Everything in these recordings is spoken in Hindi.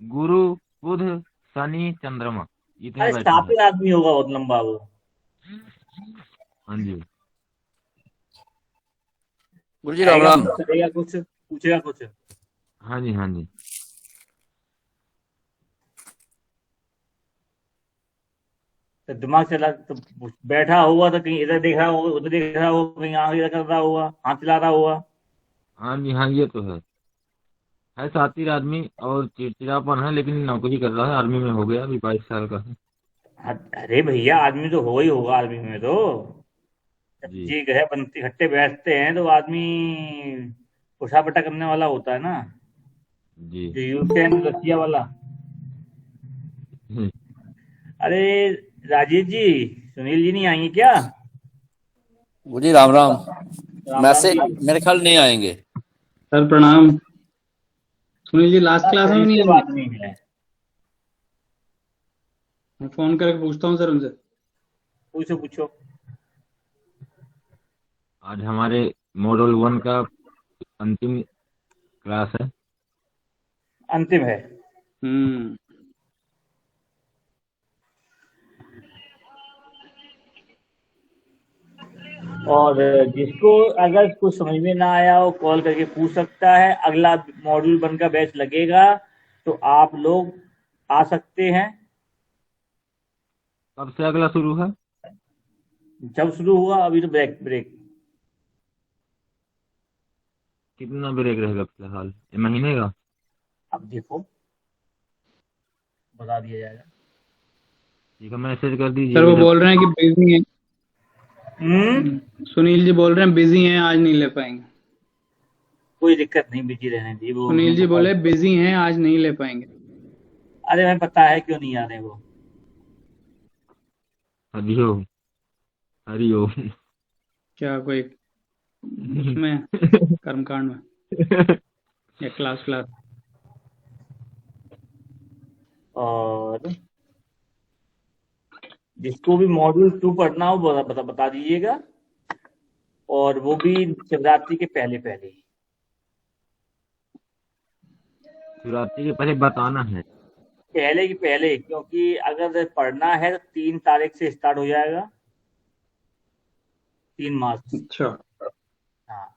गुरु, बुध, शनि, चंद्रमा, इतने अरे बैठे हैं। स्टाफिन आदमी होगा बहुत लंबा वो। हाँ जी। गुरुजी राम आएगा, राम। करेगा कुछ, पूछेगा कुछ। हाँ जी। हाँ जी। तो दिमाग चला तो बैठा हुआ तो कहीं इधर देख रहा होगा, उधर देख रहा होगा, कहीं आगे कर रहा होगा, हाथ चला रहा होगा। हाँ जी। हाँ, ये तो है शातिर आदमी और चिड़चिड़ापन है, लेकिन नौकरी कर रहा है, आर्मी में हो गया, अभी 22 साल का है। अरे भैया आदमी तो हो ही होगा आर्मी में तो। जब जी। जी गए बनते इकट्ठे बैठते हैं तो आदमी उठा पटा करने वाला होता है ना। जी। जो यूक्रेन रसिया वाला। अरे राजीव जी, सुनील जी नहीं आएंगे क्या? गुरुजी राम राम। राम राम मैसेज जी। मेरे ख्याल नहीं आएंगे। सर प्रणाम। सुनील जी लास्ट बड़ा क्लास में भी नहीं सेंसिटिव आएंगे? आदमी है। मैं फोन करके पूछता हूँ सर उनसे। पूछो पूछो। आज हमारे मॉड्यूल 1 का अंतिम क्लास है। अंतिम है। हम्म। और जिसको अगर कुछ समझ में ना आया हो कॉल करके पूछ सकता है। अगला मॉड्यूल 1 का बैच लगेगा तो आप लोग आ सकते हैं। कब से अगला शुरू है? जब शुरू हुआ, अभी तो ब्रेक ब्रेक। कितना ब्रेक रहेगा फिलहाल, ये महीने का? अब देखो, बता दिया जाएगा। ठीक है, मैसेज कर सर दीजिएगा वो जब। बोल रहे हैं कि बिजी हैं। हम्म। सुनील जी बोल रहे हैं बिजी हैं, आज नहीं ले पाएंगे। कोई दिक्कत नहीं, बिजी रहने दी वो सुनील उनको जी कॉल। बोले बिजी हैं, आज नहीं ले पाएंगे। अरे हमें पता है क्यों नहीं आ रहे वो। हरिओम। हरिओम। क्या कोई उसमें कर्मकांड में या क्लास क्लास? और जिसको भी मॉड्यूल 2 पढ़ना हो बता दीजिएगा। और वो भी शिवरात्रि के पहले पहले ही। शिवरात्रि के पहले बताना है। पहले की पहले, क्योंकि अगर पढ़ना है तो 3 तारीख से स्टार्ट हो जाएगा। 3 मार्च। अच्छा। हाँ।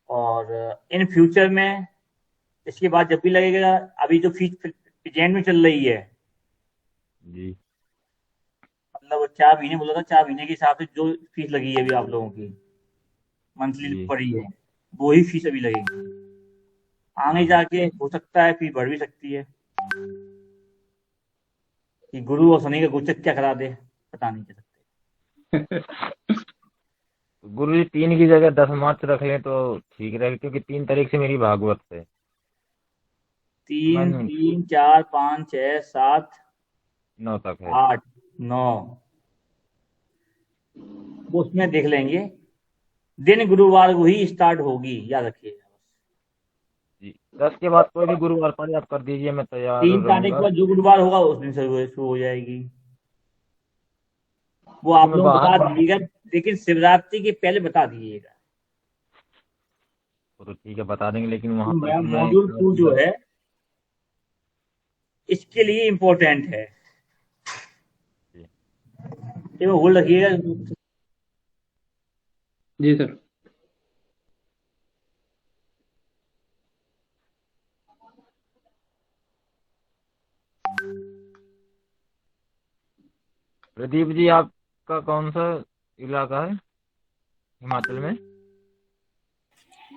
और इन फ्यूचर में इसके बाद जब भी लगेगा, अभी जो फीस प्रेजेंट में चल रही है, जी। मतलब 4 महीने बोला था, 4 महीने के हिसाब से जो फीस लगी है अभी आप लोगों की मंथली जी। पड़ी है, वो ही फीस अभी लगेगी। आगे हाँ। जाके हो सकता है फीस बढ़ भी सकती है, कि गुरु और शनि का गोचर क्या करा दे, पता नहीं कह सकते। तो गुरु जी 3 की जगह 10 मार्च रख लें तो ठीक रहेगा, क्योंकि 3 तारीख से मेरी भागवत है। तीन, मैंने 3, 4, 5, 6, 7, 9 तक है। 8, 9, वो उसमें देख लेंगे। दिन गुरुवार को ही स्टार्ट होगी, याद रखिएगा। जी, 10 के बाद कोई भी गुरुवार पड़े आप कर दीजिए, मैं तैयार 3 तारीख के रहूंगा। बाद जो गुरुवार होगा उस दिन से शुरू हो जाएगी। वो क्योंकि आप मैं लोगों को बाहर। बता दीजिएगा, लेकिन शिवरात्रि के पहले बता दीजिएगा। वो तो ठीक है, बता देंगे, लेकिन वहां पर मैं फिर मैं मॉड्यूल 2 जो है इसके लिए इम्पोर्टेंट है, जी। ये वो होल्ड रखिएगा। जी सर। प्रदीप जी, आपका कौन सा इलाका है हिमाचल में?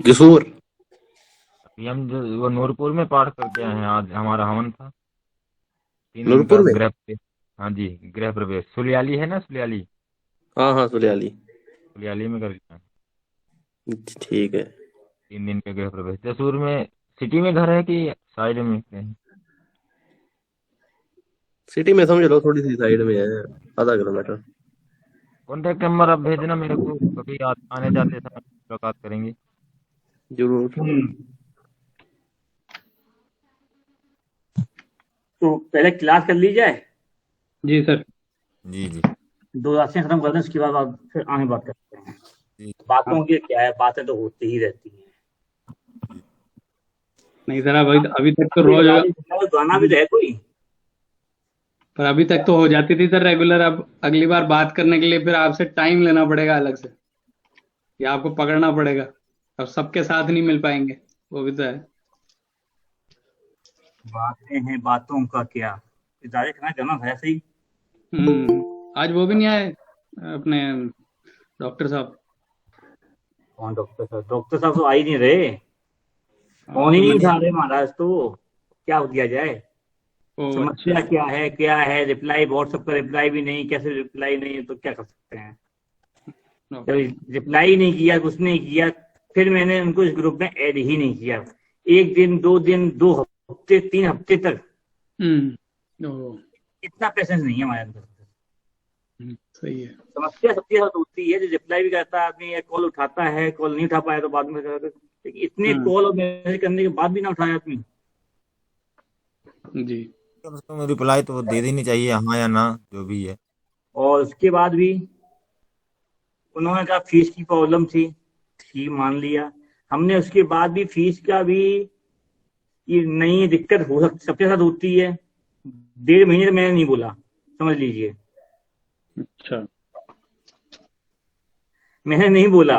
किशोर। अभी हम वो नूरपुर में पाठ करके आए हैं, आज हमारा हवन था 3 दिन का नूरपुर में। गृह प्रवेश। हाँ जी, गृह प्रवेश सुलियाली है ना, सुलियाली। हाँ हाँ सुलियाली। सुलियाली में करके आए। ठीक है। 3 दिन का गृह प्रवेश। जसूर में सिटी में घर है कि साइड में कहीं? सिटी में समझ लो, थोड़ी सी साइड में है, आधा किलोमीटर। कॉन्टेक्ट नंबर आप भेजना मेरे को, कभी आने जाते समय मुलाकात करेंगे। जरूर। तो पहले क्लास कर ली जाए, जी सर। जी जी। 2 राशियां खत्म कर दें, उसके बाद आप फिर आगे बात करते हैं। जी। हाँ। बातों की क्या है, बातें तो होती ही रहती हैं। नहीं सर, अभी तक तो कोई रोज, गाना भी तो है कोई। पर अभी तक तो हो जाती थी सर रेगुलर। अब अगली बार बात करने के लिए फिर आपसे टाइम लेना पड़ेगा अलग से, या आपको पकड़ना पड़ेगा। अब सबके साथ नहीं मिल पाएंगे, वो भी तो है। बातें हैं बातों का क्या, इदारे खाना जमा है सही। आज वो भी नहीं आए अपने डॉक्टर साहब। कौन डॉक्टर साहब? डॉक्टर साहब तो आ ही नहीं रहे, फोन ही तो नहीं मैंने, उठा रहे महाराज। तो क्या हो दिया जाए? ओ समस्या अच्छा। क्या है? रिप्लाई, व्हाट्सएप का रिप्लाई भी नहीं, कैसे रिप्लाई नहीं है तो क्या कर सकते हैं? जब रिप्लाई ही नहीं किया, कुछ नहीं किया, फिर मैंने उनको इस ग्रुप में ऐड ही नहीं किया। एक दिन, 2 दिन, 2 हफ्ते, 3 हफ्ते तक ओ इतना पेशेंस नहीं है हमारे अंदर। सही है। समस्या सबके साथ होती है, जो रिप्लाई भी करता है आदमी, या कॉल उठाता है, कॉल नहीं उठा पाया तो बाद में करता है। लेकिन इतने हाँ कॉल और मैसेज करने के बाद भी ना उठाया आदमी। जी। कम से कम रिप्लाई तो दे देनी चाहिए, हाँ या ना जो भी है। और उसके बाद भी उन्होंने कहा फीस की प्रॉब्लम थी, ठीक मान लिया हमने। उसके बाद भी फीस का भी ये नई दिक्कत हो सकती, सबके साथ होती है। 1.5 महीने तक मैंने नहीं बोला, समझ लीजिए। अच्छा। मैंने नहीं बोला,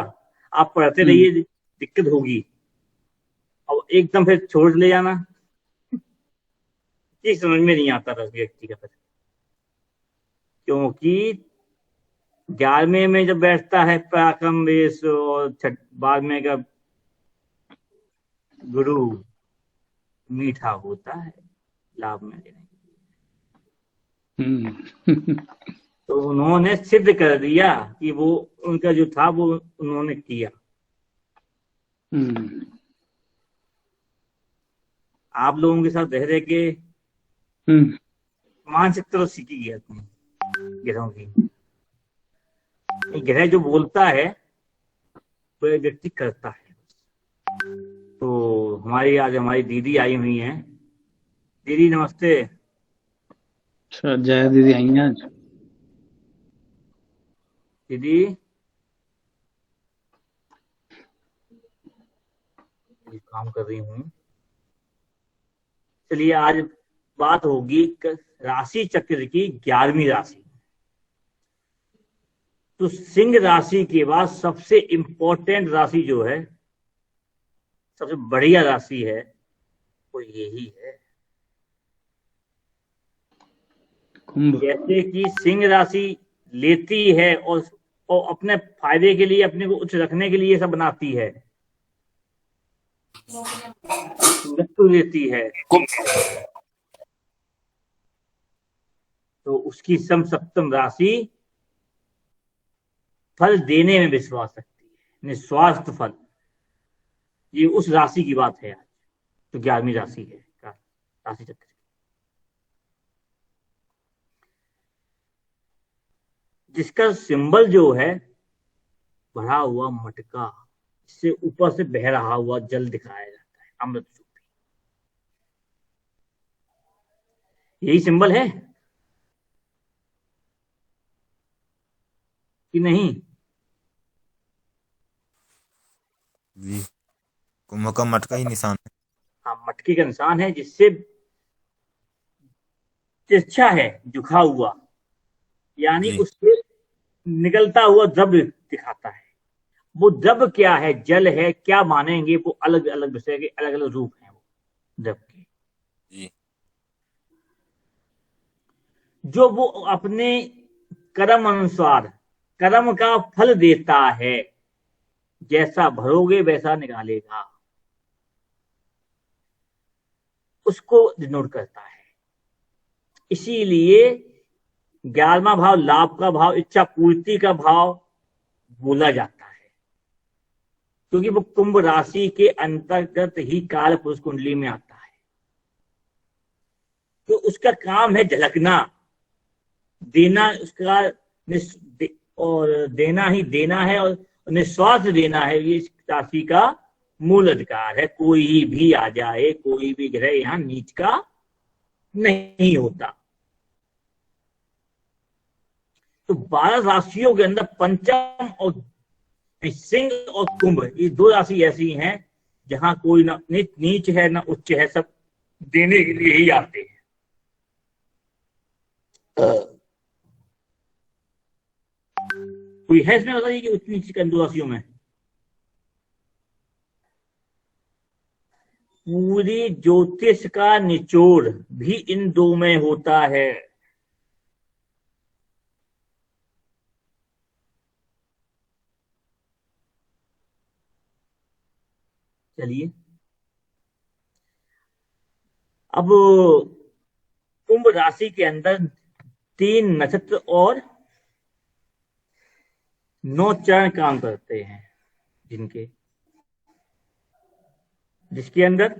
आप पढ़ते रहिए, दिक्कत होगी। अब एकदम फिर छोड़ ले जाना, ये समझ में नहीं आता था व्यक्ति का। क्योंकि 11वें में जब बैठता है पराक्रम बेस, और 12वें का गुरु मीठा होता है लाभ में देने। तो उन्होंने सिद्ध कर दिया कि वो उनका जो था वो उन्होंने किया। आप लोगों के साथ रह रह के मानसिक तरह सीखी गया तुम ग्रहों की। ग्रह जो बोलता है वो एक व्यक्ति करता है। तो आज हमारी दीदी आई हुई हैं। दीदी नमस्ते। अच्छा, जया दीदी आई हैं आज। दीदी काम कर रही हूँ। चलिए आज बात होगी राशि चक्र की 11वीं राशि। तो सिंह राशि के बाद सबसे इंपॉर्टेंट राशि जो है, सबसे बढ़िया राशि है, वो यही है। कुंभ। जैसे कि सिंह राशि लेती है और अपने फायदे के लिए, अपने को उच्च रखने के लिए सब बनाती है, मृत्यु लेती है, तो उसकी सप्तम राशि फल देने में विश्वास रखती है, निस्वार्थ फल। ये उस राशि की बात है आज, तो 11वीं राशि है राशि चक्र। जिसका सिंबल जो है भरा हुआ मटका, इससे ऊपर से बह रहा हुआ जल दिखाया जाता है, अमृत स्वरूप। यही सिंबल है कि नहीं? जी, कुंभ का मटका ही निशान है। हाँ, मटके का निशान है, जिससे तिरछा है, झुका हुआ, यानी जी उससे निकलता हुआ द्रव्य दिखाता है। वो द्रव्य क्या है, जल है, क्या मानेंगे, वो अलग अलग विषय के अलग अलग रूप हैं वो द्रव्य के, जी जो वो अपने कर्म अनुसार कर्म का फल देता है। जैसा भरोगे वैसा निकालेगा, उसको डिनोट करता है। इसीलिए 11वां भाव लाभ का भाव, इच्छा पूर्ति का भाव बोला जाता है, क्योंकि वो कुंभ राशि के अंतर्गत ही काल पुरुष कुंडली में आता है। तो उसका काम है झलकना, देना, उसका और देना ही देना है, और निस्वार्थ देना है। ये इस राशि का मूल अधिकार है। कोई भी आ जाए, कोई भी ग्रह यहाँ नीच का नहीं होता। तो 12 राशियों के अंदर पंचम और सिंह और कुंभ, ये 2 राशि ऐसी हैं जहां कोई ना नीच है ना उच्च है, सब देने के लिए ही आते हैं। कोई है इसमें बताइए कि उच्च नीच के दो राशियों में? पूरी ज्योतिष का निचोड़ भी इन दो में होता है। चलिए, अब कुंभ राशि के अंदर 3 नक्षत्र और 9 चरण काम करते हैं, जिसके अंदर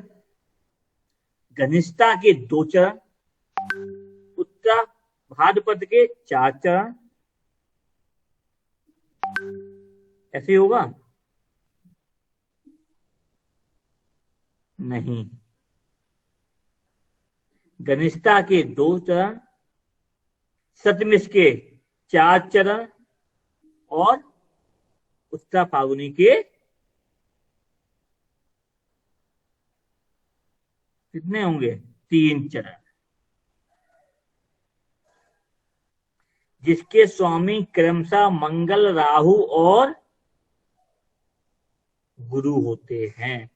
घनिष्ठा के 2 चरण, उत्तरा भाद्रपद के 4 चरण, ऐसे होगा नहीं। घनिष्ठा के 2 चरण, सतमिश के 4 चरण और उत्तरा फाल्गुनी के कितने होंगे? 3 चरण, जिसके स्वामी क्रमशः मंगल, राहु और गुरु होते हैं।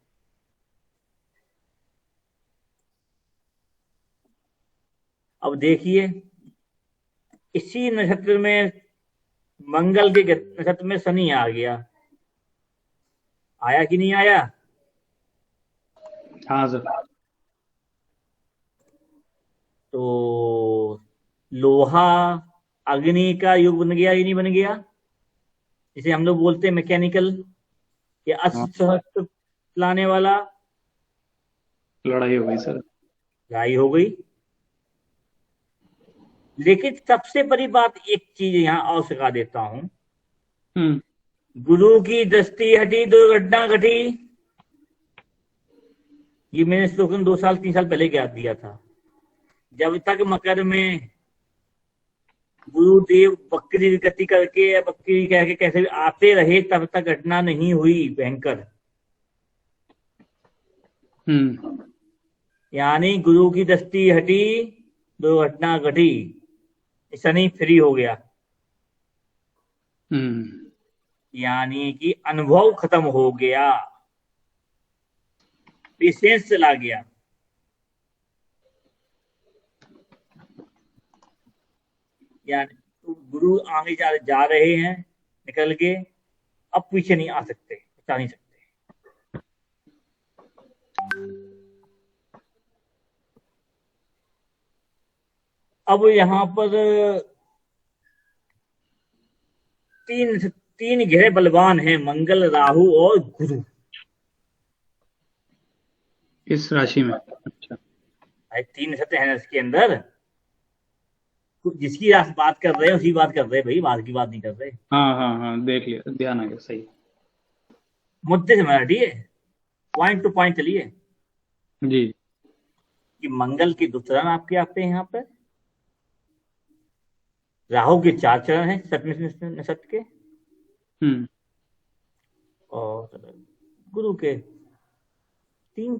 अब देखिए, इसी नक्षत्र में मंगल के नक्षत्र में शनि आ गया, आया कि नहीं आया? हाँ सर। तो लोहा अग्नि का युग बन गया, ये नहीं बन गया? इसे हम लोग बोलते हैं मैकेनिकल या अस्त्र लाने वाला। लड़ाई हो गई सर। लड़ाई हो गई। लेकिन सबसे बड़ी बात एक चीज यहां और सिखा देता हूं, गुरु की दृष्टि हटी, दुर्घटना घटी। ये मैंने स्लोगन 2 साल 3 साल पहले क्या दिया था। जब तक मकर में गुरुदेव बकरी गति करके या बकरी कह के कैसे भी आते रहे, तब तक घटना नहीं हुई भयंकर। यानी गुरु की दृष्टि हटी, दुर्घटना घटी, शनि फ्री हो गया। यानी कि अनुभव खत्म हो गया, पेशेंस चला गया। यानी तो गुरु आगे जा रहे हैं निकल के, अब पीछे नहीं आ सकते, बचा नहीं सकते। अब यहां पर तीन गहरे बलवान हैं, मंगल, राहु और गुरु इस राशि में। अच्छा, 3 नक्षत्र हैं इसके अंदर। जिसकी आप बात कर रहे हैं उसी बात कर रहे हैं भाई, बात की बात नहीं कर रहे। हाँ हाँ हाँ, देख लिया, ध्यान आ गया। सही, मुद्दे से मेरा ठीक है, पॉइंट टू पॉइंट चलिए जी। कि मंगल के 2 चरण आपके आते हैं यहाँ पर, राहु के 4 चरण हैं सतमिश नक्षत्र के, और गुरु के 3।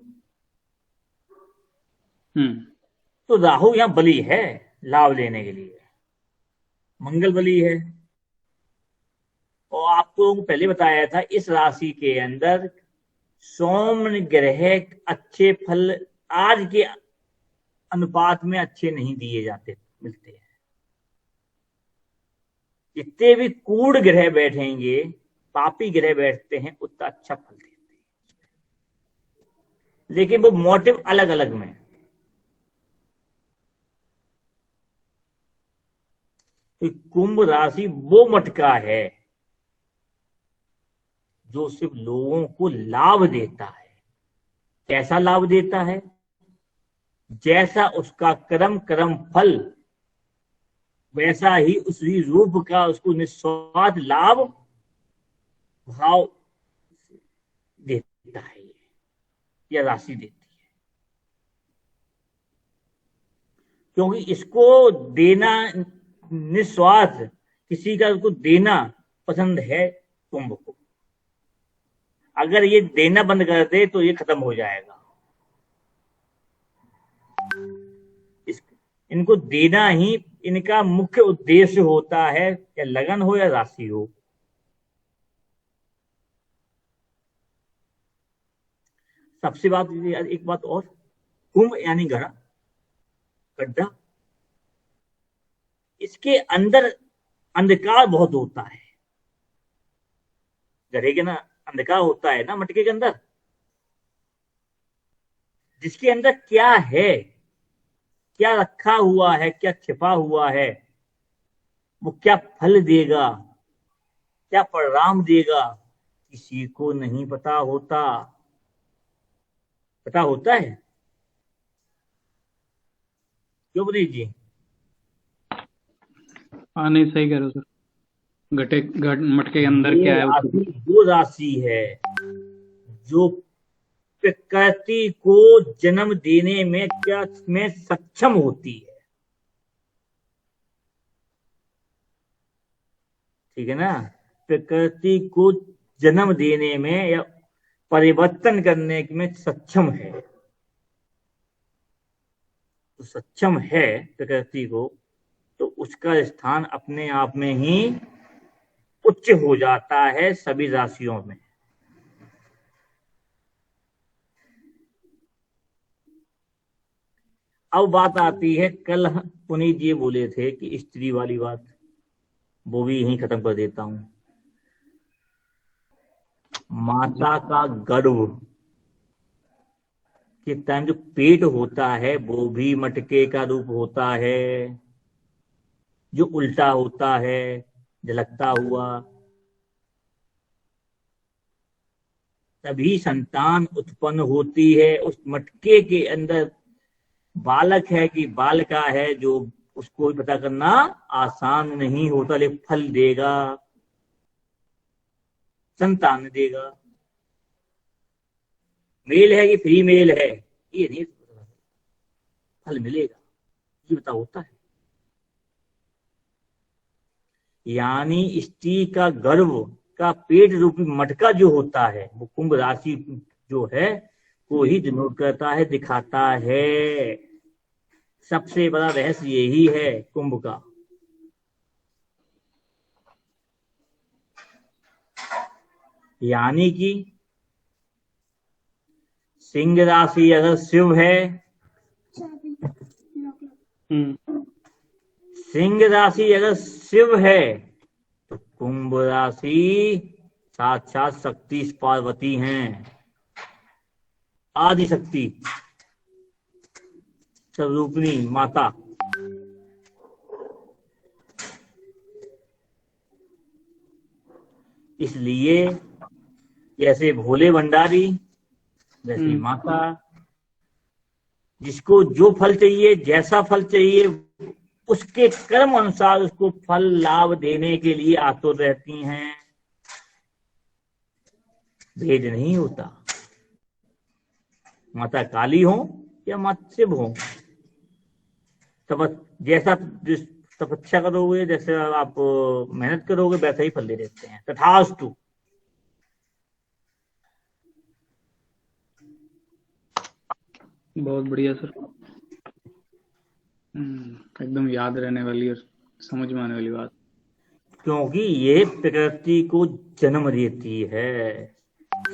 तो राहु यहाँ बली है लाभ लेने के लिए, मंगल बली है। और आपको पहले बताया था इस राशि के अंदर सोम ग्रह अच्छे फल आज के अनुपात में अच्छे नहीं दिए जाते, मिलते हैं। जितने भी कूड़ ग्रह बैठेंगे, पापी ग्रह बैठते हैं, उतना अच्छा फल देते हैं, लेकिन वो मोटिव अलग अलग में। तो कुंभ राशि वो मटका है जो सिर्फ लोगों को लाभ देता है। कैसा लाभ देता है? जैसा उसका कर्म फल, वैसा ही उसी रूप का उसको निस्वार्थ लाभ भाव देता है, यह राशि देती है। क्योंकि इसको देना निस्वार्थ, किसी का उसको देना पसंद है कुंभ को। अगर ये देना बंद कर दे तो ये खत्म हो जाएगा। इनको देना ही इनका मुख्य उद्देश्य होता है, या लगन हो या राशि हो। सबसे बात एक बात और, कुंभ यानी घड़ा, गड्ढा, इसके अंदर अंधकार बहुत होता है। गड्ढे के ना अंधकार होता है ना मटके के अंदर, जिसके अंदर क्या है, क्या रखा हुआ है, क्या छिपा हुआ है, वो क्या फल देगा, क्या परिणाम देगा, किसी को नहीं पता होता। पता होता है क्यों पुनीत जी? हाँ नहीं, सही कह रहे हो सर। मटके के अंदर क्या है वो राशि है जो प्रकृति को जन्म देने में सक्षम होती है। ठीक है ना? प्रकृति को जन्म देने में या परिवर्तन करने में सक्षम है। तो सक्षम है प्रकृति को, तो उसका स्थान अपने आप में ही उच्च हो जाता है सभी राशियों में। अब बात आती है, कल पुनीत जी बोले थे कि स्त्री वाली बात, वो भी यहीं खत्म कर देता हूं। माता का गर्भ के टाइम जो पेट होता है वो भी मटके का रूप होता है, जो उल्टा होता है, झलकता हुआ। तभी संतान उत्पन्न होती है। उस मटके के अंदर बालक है कि बालिका है, जो उसको पता करना आसान नहीं होता, लेकिन फल देगा, संतान देगा। मेल है कि फीमेल है ये नहीं, फल मिलेगा ये पता होता है। यानी स्त्री का गर्भ का पेट रूपी मटका जो होता है, वो कुंभ राशि जो है वो ही डिनोट करता है, दिखाता है। सबसे बड़ा रहस्य यही है कुंभ का। यानी कि सिंह राशि अगर शिव है, सिंह राशि अगर शिव है, तो कुंभ राशि साक्षात शक्ति पार्वती हैं, आदि शक्ति स्वरूपिणी माता। इसलिए जैसे भोले भंडारी, वैसे माता, जिसको जो फल चाहिए, जैसा फल चाहिए, उसके कर्म अनुसार उसको फल लाभ देने के लिए आतुर रहती हैं। भेद नहीं होता। माता काली हो या माता शिव हो, जैसा तपस्या करोगे, जैसे आप मेहनत करोगे, वैसा ही फल दे देते हैं। तथास्तु। बहुत बढ़िया सर। एकदम याद रहने वाली और समझ में आने वाली बात। क्योंकि ये प्रकृति को जन्म देती है।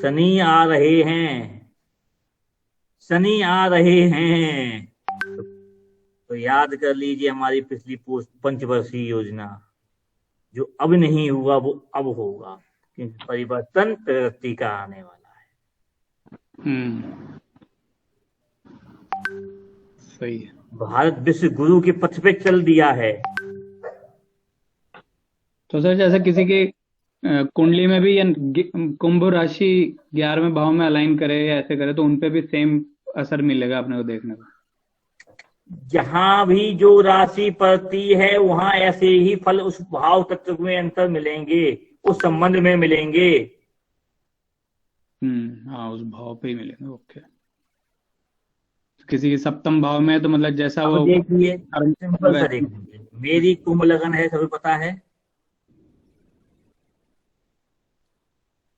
शनि आ रहे हैं, शनि आ रहे हैं, तो याद कर लीजिए हमारी पिछली पंचवर्षीय योजना, जो अब नहीं हुआ वो अब होगा, क्योंकि परिवर्तन प्रकृति का आने वाला है। सही है। भारत विश्व गुरु के पथ पे चल दिया है। तो सर जैसे किसी की कुंडली में भी कुंभ राशि 11वें भाव में अलाइन करे या ऐसे करे, तो उनपे भी सेम असर मिलेगा अपने को देखने को? जहां भी जो राशि पड़ती है वहां ऐसे ही फल उस भाव तत्व में अंतर मिलेंगे, उस संबंध में मिलेंगे। हाँ, उस भाव पे ही मिलेंगे। ओके। किसी के सप्तम भाव में तो मतलब जैसा वो, देखिए सिंपल सा देखिए, मेरी कुंभ लगन है, सभी पता है।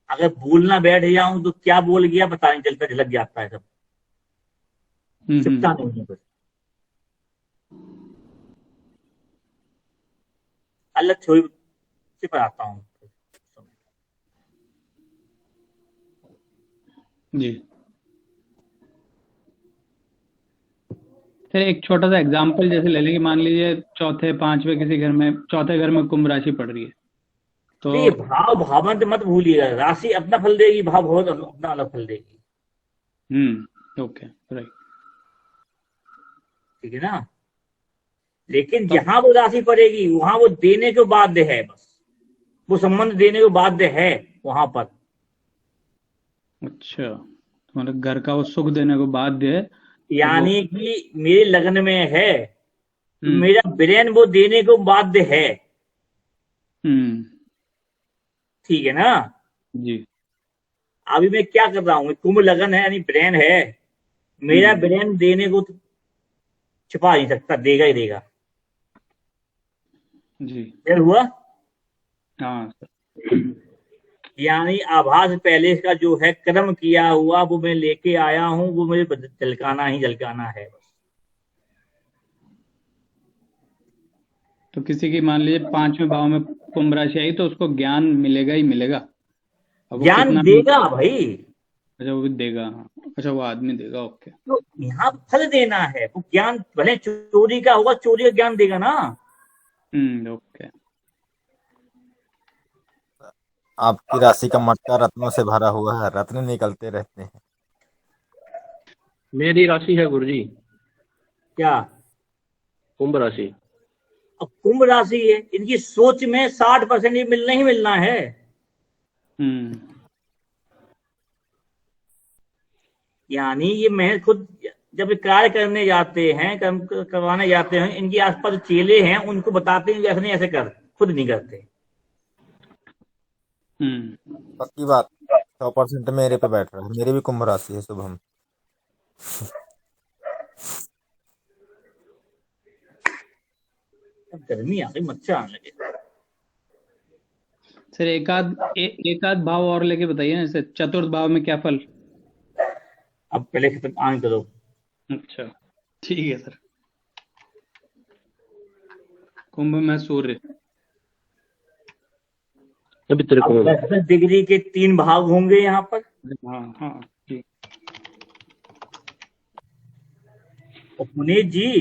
अगर बोलना बैठ जाऊं तो क्या बोल गया पता नहीं चलता, झलक जाता है सब, छिपता नहीं है कुछ। अलग छोड़ से पढ़ाता हूँ जी। सर एक छोटा सा एग्जांपल जैसे ले लें कि मान लीजिए चौथे पांचवे किसी घर में, चौथे घर में कुंभ राशि पड़ रही है तो ये भाव भावंत मत भूलिएगा, राशि अपना फल देगी, भाव बहुत अपना अलग फल देगी। Okay right. ठीक है ना। लेकिन जहां वो राशि पड़ेगी वहां वो देने को बाध्य है, बस वो संबंध देने को बाध्य है वहां पर। अच्छा, तो मतलब घर का वो सुख देने को बाध्य है, यानी कि मेरे लग्न में है तो हम्म मेरा ब्रेन वो देने को बाध्य है। ठीक है ना। जी। अभी मैं क्या कर रहा हूं, कुंभ लगन है यानी ब्रेन है, मेरा ब्रेन देने को छिपा नहीं सकता, देगा ही देगा। जी फिर हुआ। हाँ यानी आभास पहले का जो है कर्म किया हुआ वो मैं लेके आया हूं, वो मुझे झलकाना ही झलकाना है बस। तो किसी की मान लीजिए पांचवें भाव में कुंभ राशि आई तो उसको ज्ञान मिलेगा ही मिलेगा। अब वो ज्ञान कितना देगा भाई। अच्छा वो भी देगा, हाँ अच्छा वो आदमी देगा, ओके। तो यहाँ फल देना है, वो ज्ञान भले चोरी का होगा, चोरी का ज्ञान देगा ना। ओके। आपकी राशि का मटका रत्नों से भरा हुआ है, रत्न निकलते रहते हैं। मेरी राशि है गुरुजी क्या कुंभ राशि। अब कुंभ राशि है, इनकी सोच में 60% ये मिलना ही मिलना है। यानी ये मैं खुद जब कार्य करने जाते हैं, कर्म करवाने जाते हैं, इनके आसपास चेले हैं उनको बताते हैं ऐसे नहीं ऐसे कर, खुद नहीं करते। पक्की बात 100% मेरे पे बैठ रहा है, मेरी भी कुंभ राशि है शुभम। गर्मी आ गई, मच्छर आने लगे। सर एक आध भाव और लेके बताइए ना, जैसे चतुर्थ भाव में क्या फल। अब पहले खत्म ऑन करो। अच्छा ठीक है सर। कुंभ में सूर्य, अभी तेरे को 10 डिग्री के 3 भाग होंगे यहाँ पर। हाँ हाँ जी। और पुनीत जी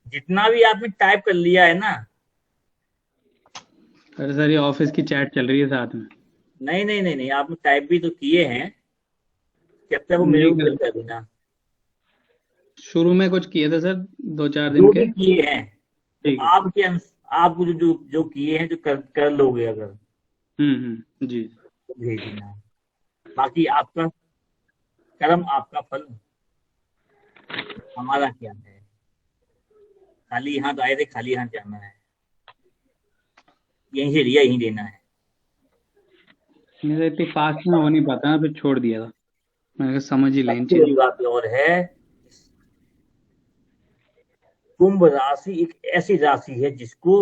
जितना भी आपने टाइप कर लिया है ना, अरे सर ये ऑफिस की चैट चल रही है साथ में। नहीं नहीं नहीं नहीं, आपने टाइप भी तो किए हैं, जब तक वो मेरे को बिल कर देना। शुरू में कुछ किए थे सर 2-4 दिन जो के। भी किए हैं ठीक है। आपके आप जो किए हैं, जो कर लोगे अगर जी भेज देना। बाकी आपका कर्म आपका फल, हमारा क्या है। खाली यहाँ तो आए थे, खाली यहाँ जाना है, यहीं से लिया यहीं देना है। मेरे इतनी फास्ट में हो नहीं पाता ना, फिर छोड़ दिया था मैंने कहा समझ ही लाइन सबसे बड़ी बात और है, कुंभ राशि एक ऐसी राशि है जिसको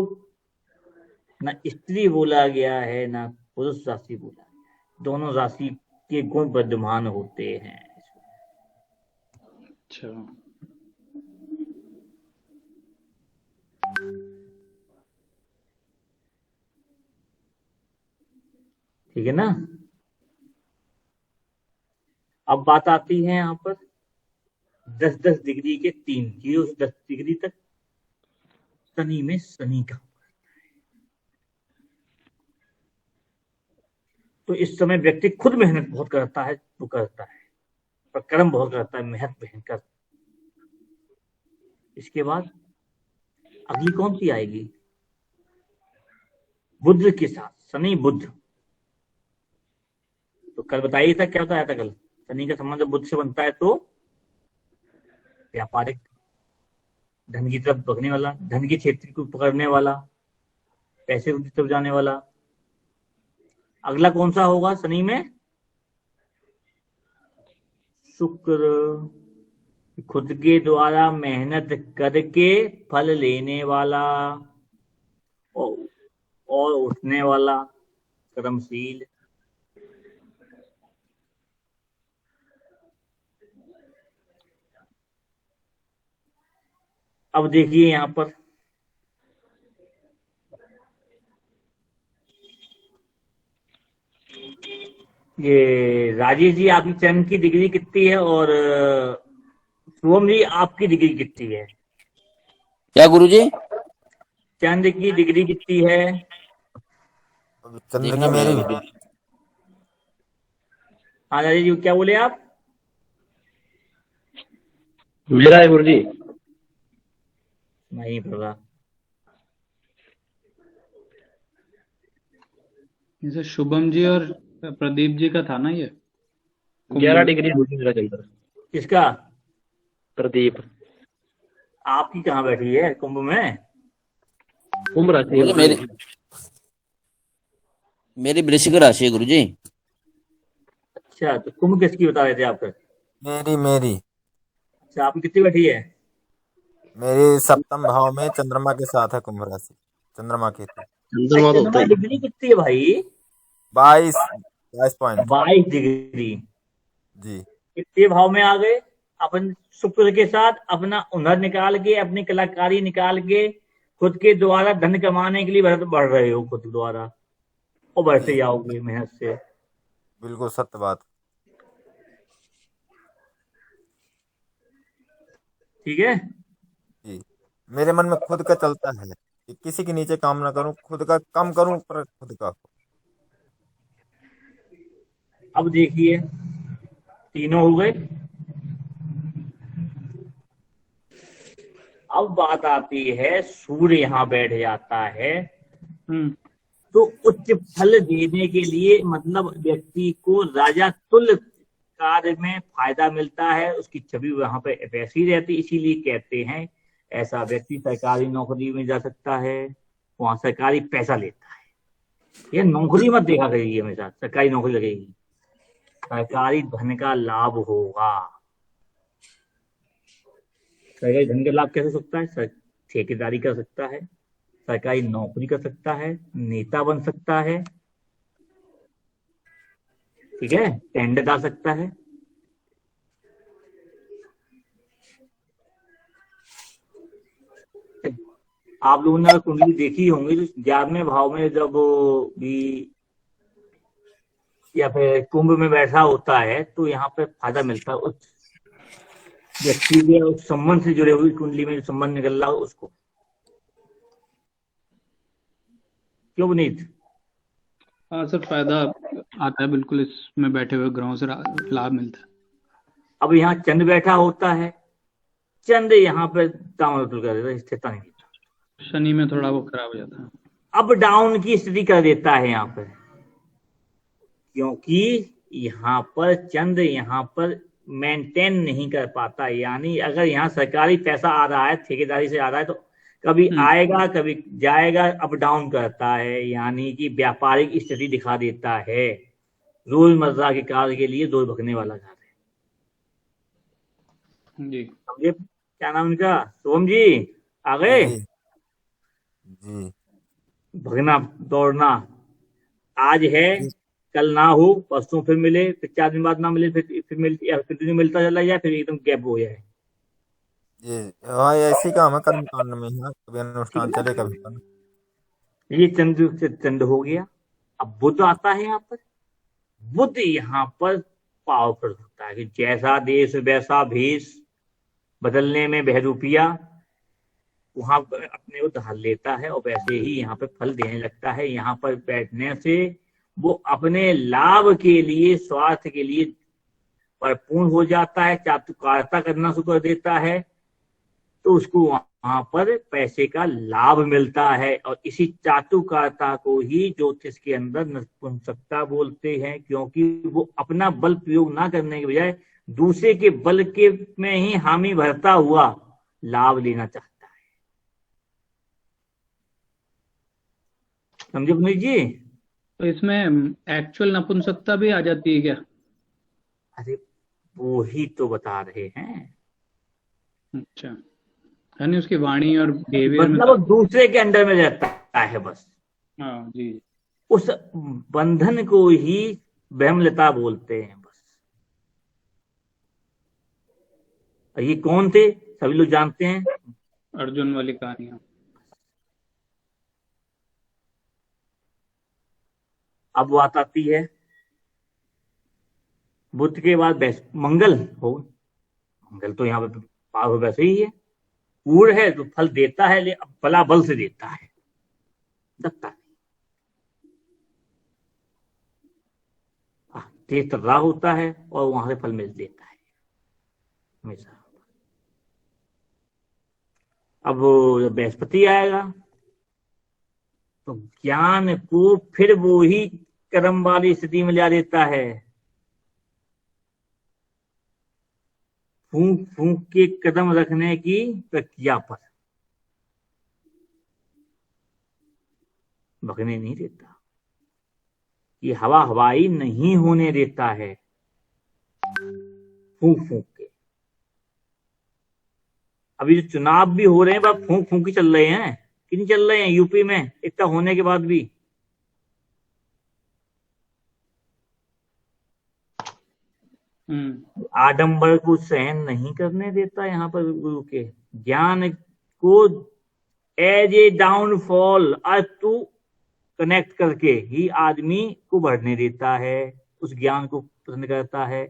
ना स्त्री बोला गया है ना पुरुष राशि बोला गया है, दोनों राशि के गुण विद्यमान होते हैं। अच्छा ठीक है ना। अब बात आती है यहाँ पर 10-10 डिग्री के 3, 0 से 10 डिग्री तक शनि में शनि का। तो इस समय व्यक्ति खुद मेहनत बहुत करता है, वो करता है, पर कर्म बहुत करता है, मेहनत भयंकर। इसके बाद अगली कौन सी आएगी, बुध के साथ, शनि बुध। तो कल बताइए था क्या बताया था कल, शनि का संबंध बुध से बनता है तो व्यापारिक धन की तरफ भगने वाला, धन के क्षेत्र को पकड़ने वाला, पैसे की तरफ जाने वाला। अगला कौन सा होगा शनि में, शुक्र, खुद के द्वारा मेहनत करके फल लेने वाला और उठने वाला कर्मशील। अब देखिए यहाँ पर ये राजेश जी, आपकी चंद की डिग्री कितनी है, और शुभम जी आपकी डिग्री कितनी है? क्या गुरुजी? चंद की डिग्री कितनी है? चंद्र देखना की मेरी पड़ेगा। हाँ राजेश जी, क्या बोले आप? मेरा है गुरुजी। नहीं पता। जैसे शुभम जी और प्रदीप जी का था ना ये 11 डिग्री गुरुजी मेरा चल रहा है। किसका? प्रदीप। आपकी कहाँ बैठी है कुंभ में? कुंभ राशि है मेरी गुरुजी। मेरी वृश्चिक राशि है गुरुजी। अच्छा, तो कुंभ किसकी बता रहे थे आप? मेरी मेरी अच्छा, आपकी कितनी बैठी है? मेरी सप्तम भाव में चंद्रमा के साथ है कुंभ राशि। चंद्रमा की चंद्रमा तो होता ही डिग्री कितनी है भाई? 22 पॉइंट 22 डिग्री। जी। कितने भाव में आ गए? अपन शुक्र के साथ अपना हुनर निकाल के, अपनी कलाकारी निकाल के, खुद के द्वारा धन कमाने के लिए बढ़ रहे हो खुद द्वारा, और बढ़ते जाओगे मेहनत से। बिल्कुल सत्य बात। ठीक है। जी। मेरे मन में खुद का चलता है कि किसी के नीचे काम ना करूं, खुद का कम करूं पर खुद का। अब देखिए, तीनों हो गए। अब बात आती है, सूर्य यहाँ बैठ जाता है तो उच्च फल देने के लिए, मतलब व्यक्ति को राजा तुल्य कार्य में फायदा मिलता है, उसकी छवि वहां पे वैसी रहती, इसीलिए कहते हैं ऐसा व्यक्ति सरकारी नौकरी में जा सकता है, वहां सरकारी पैसा लेता है। ये नौकरी मत देखा करिए हमेशा, सरकारी नौकरी लगेगी, सरकारी धन का लाभ होगा। सरकारी धन का लाभ कैसे हो सकता है? ठेकेदारी कर सकता है, सरकारी नौकरी कर सकता है, नेता बन सकता है, ठीक है, टेंडर डाल सकता है। आप लोगों ने अगर कुंडली देखी होंगी तो 11वें भाव में जब भी या फिर कुंभ में बैठा होता है तो यहाँ पे फायदा मिलता है उस व्यक्ति के, उस संबंध से जुड़े हुई कुंडली में जो संबंध निकल रहा हो उसको। क्यों पुनीत? हाँ सर, फायदा आता है बिल्कुल, इसमें बैठे हुए ग्रहों से लाभ मिलता है। अब यहाँ चंद बैठा होता है, चंद यहाँ पे तामल कर देता है, स्थिरता नहीं देता, शनि में थोड़ा वो खराब हो जाता है, अप डाउन की स्थिति कर देता है यहाँ पर, क्योंकि यहाँ पर चंद यहाँ पर मेंटेन नहीं कर पाता। यानी अगर यहाँ सरकारी पैसा आ रहा है, ठेकेदारी से आ रहा है, तो कभी आएगा कभी जाएगा, अप डाउन करता है, यानी कि व्यापारिक स्थिति दिखा देता है, रोजमर्रा के कार्य के लिए दौड़ भगने वाला कार्य जी। समझे? क्या नाम इनका? सोम जी आ गए? जी। भगना दौड़ना आज है, कल ना हो, परसों फिर मिले, फिर 4 दिन बाद ना मिले, फिर मिलती, या फिर मिलता चला जाए, फिर एकदम गैप हो जाए। ये हाँ, ऐसी काम है कर्म कांड में है, कभी अनुष्ठान चले कभी कर्म। ये चंद हो गया। अब बुध आता है यहाँ पर। बुध यहाँ पर पावरफुल होता है कि जैसा देश वैसा भेष, बदलने में बहरूपिया, वहां पर अपने को ढाल लेता है और वैसे ही यहाँ पर फल देने लगता है। यहाँ पर बैठने से वो अपने लाभ के लिए, स्वार्थ के लिए परिपूर्ण हो जाता है, चातुकारिता करना शुरू कर देता है, तो उसको वहां पर पैसे का लाभ मिलता है। और इसी चातुकारिता को ही ज्योतिष के अंदर नपुंसकता बोलते हैं, क्योंकि वो अपना बल प्रयोग ना करने के बजाय दूसरे के बल के में ही हामी भरता हुआ लाभ लेना चाहता है। समझे पुनीत जी? तो इसमें एक्चुअल नपुंसकता भी आ जाती है क्या? अरे वो ही तो बता रहे हैं। अच्छा, यानी उसकी वाणी और बिहेवियर में, मतलब दूसरे के अंडर में रहता है बस। हाँ जी। उस बंधन को ही ब्रह्मलता बोलते हैं बस। ये कौन थे? सभी लोग जानते हैं, अर्जुन वाली कहानियां। अब बात आती है बुध के बाद मंगल हो। मंगल तो यहाँ पे पार हो वैसे ही है, पूर्ण है तो फल देता है, लेकिन बला बल से देता है, दत्ता नहीं। तेज तर्रा होता है और वहां से फल मिल देता है हमेशा। अब जब बृहस्पति आएगा तो ज्ञान को फिर वो ही कर्म वाली स्थिति में ला देता है। फूंक फूंक के कदम रखने की प्रक्रिया पर, भगने नहीं देता, ये हवा हवाई नहीं होने देता है फूंक फूंक के। अभी जो चुनाव भी हो रहे हैं वह फूंक फूंक ही चल रहे हैं कि नहीं चल रहे हैं यूपी में, इतना होने के बाद भी। आडंबर को सहन नहीं करने देता यहाँ पर गुरु के ज्ञान को as a downfall earth to connect करके ही आदमी को बढ़ने देता है, उस ज्ञान को पसंद करता है,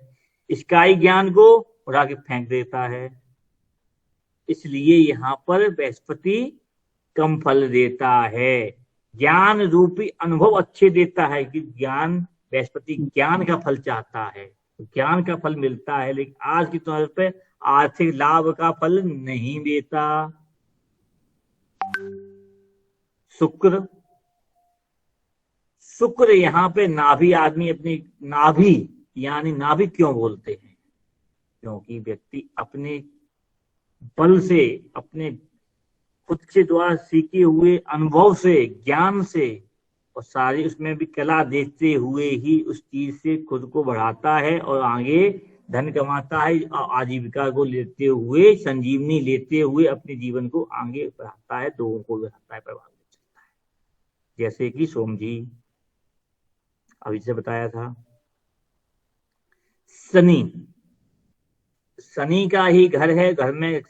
स्काई ज्ञान को उड़ा के फेंक देता है। इसलिए यहाँ पर बृहस्पति कम फल देता है, ज्ञान रूपी अनुभव अच्छे देता है कि ज्ञान, बृहस्पति ज्ञान का फल चाहता है, ज्ञान का फल मिलता है, लेकिन आज की तौर पे आर्थिक लाभ का फल नहीं देता। शुक्र यहाँ पे नाभि, आदमी अपनी नाभि, यानी नाभि क्यों बोलते हैं, क्योंकि व्यक्ति अपने बल से, अपने खुद के द्वारा सीखे हुए अनुभव से, ज्ञान से और सारी उसमें भी कला देखते हुए ही उस चीज से खुद को बढ़ाता है और आगे धन कमाता है और आजीविका को लेते हुए, संजीवनी लेते हुए अपने जीवन को आगे बढ़ाता है, लोगों को बढ़ाता है, प्रभावित करता है। जैसे कि सोम जी अभी से बताया था। शनि का ही घर है, घर में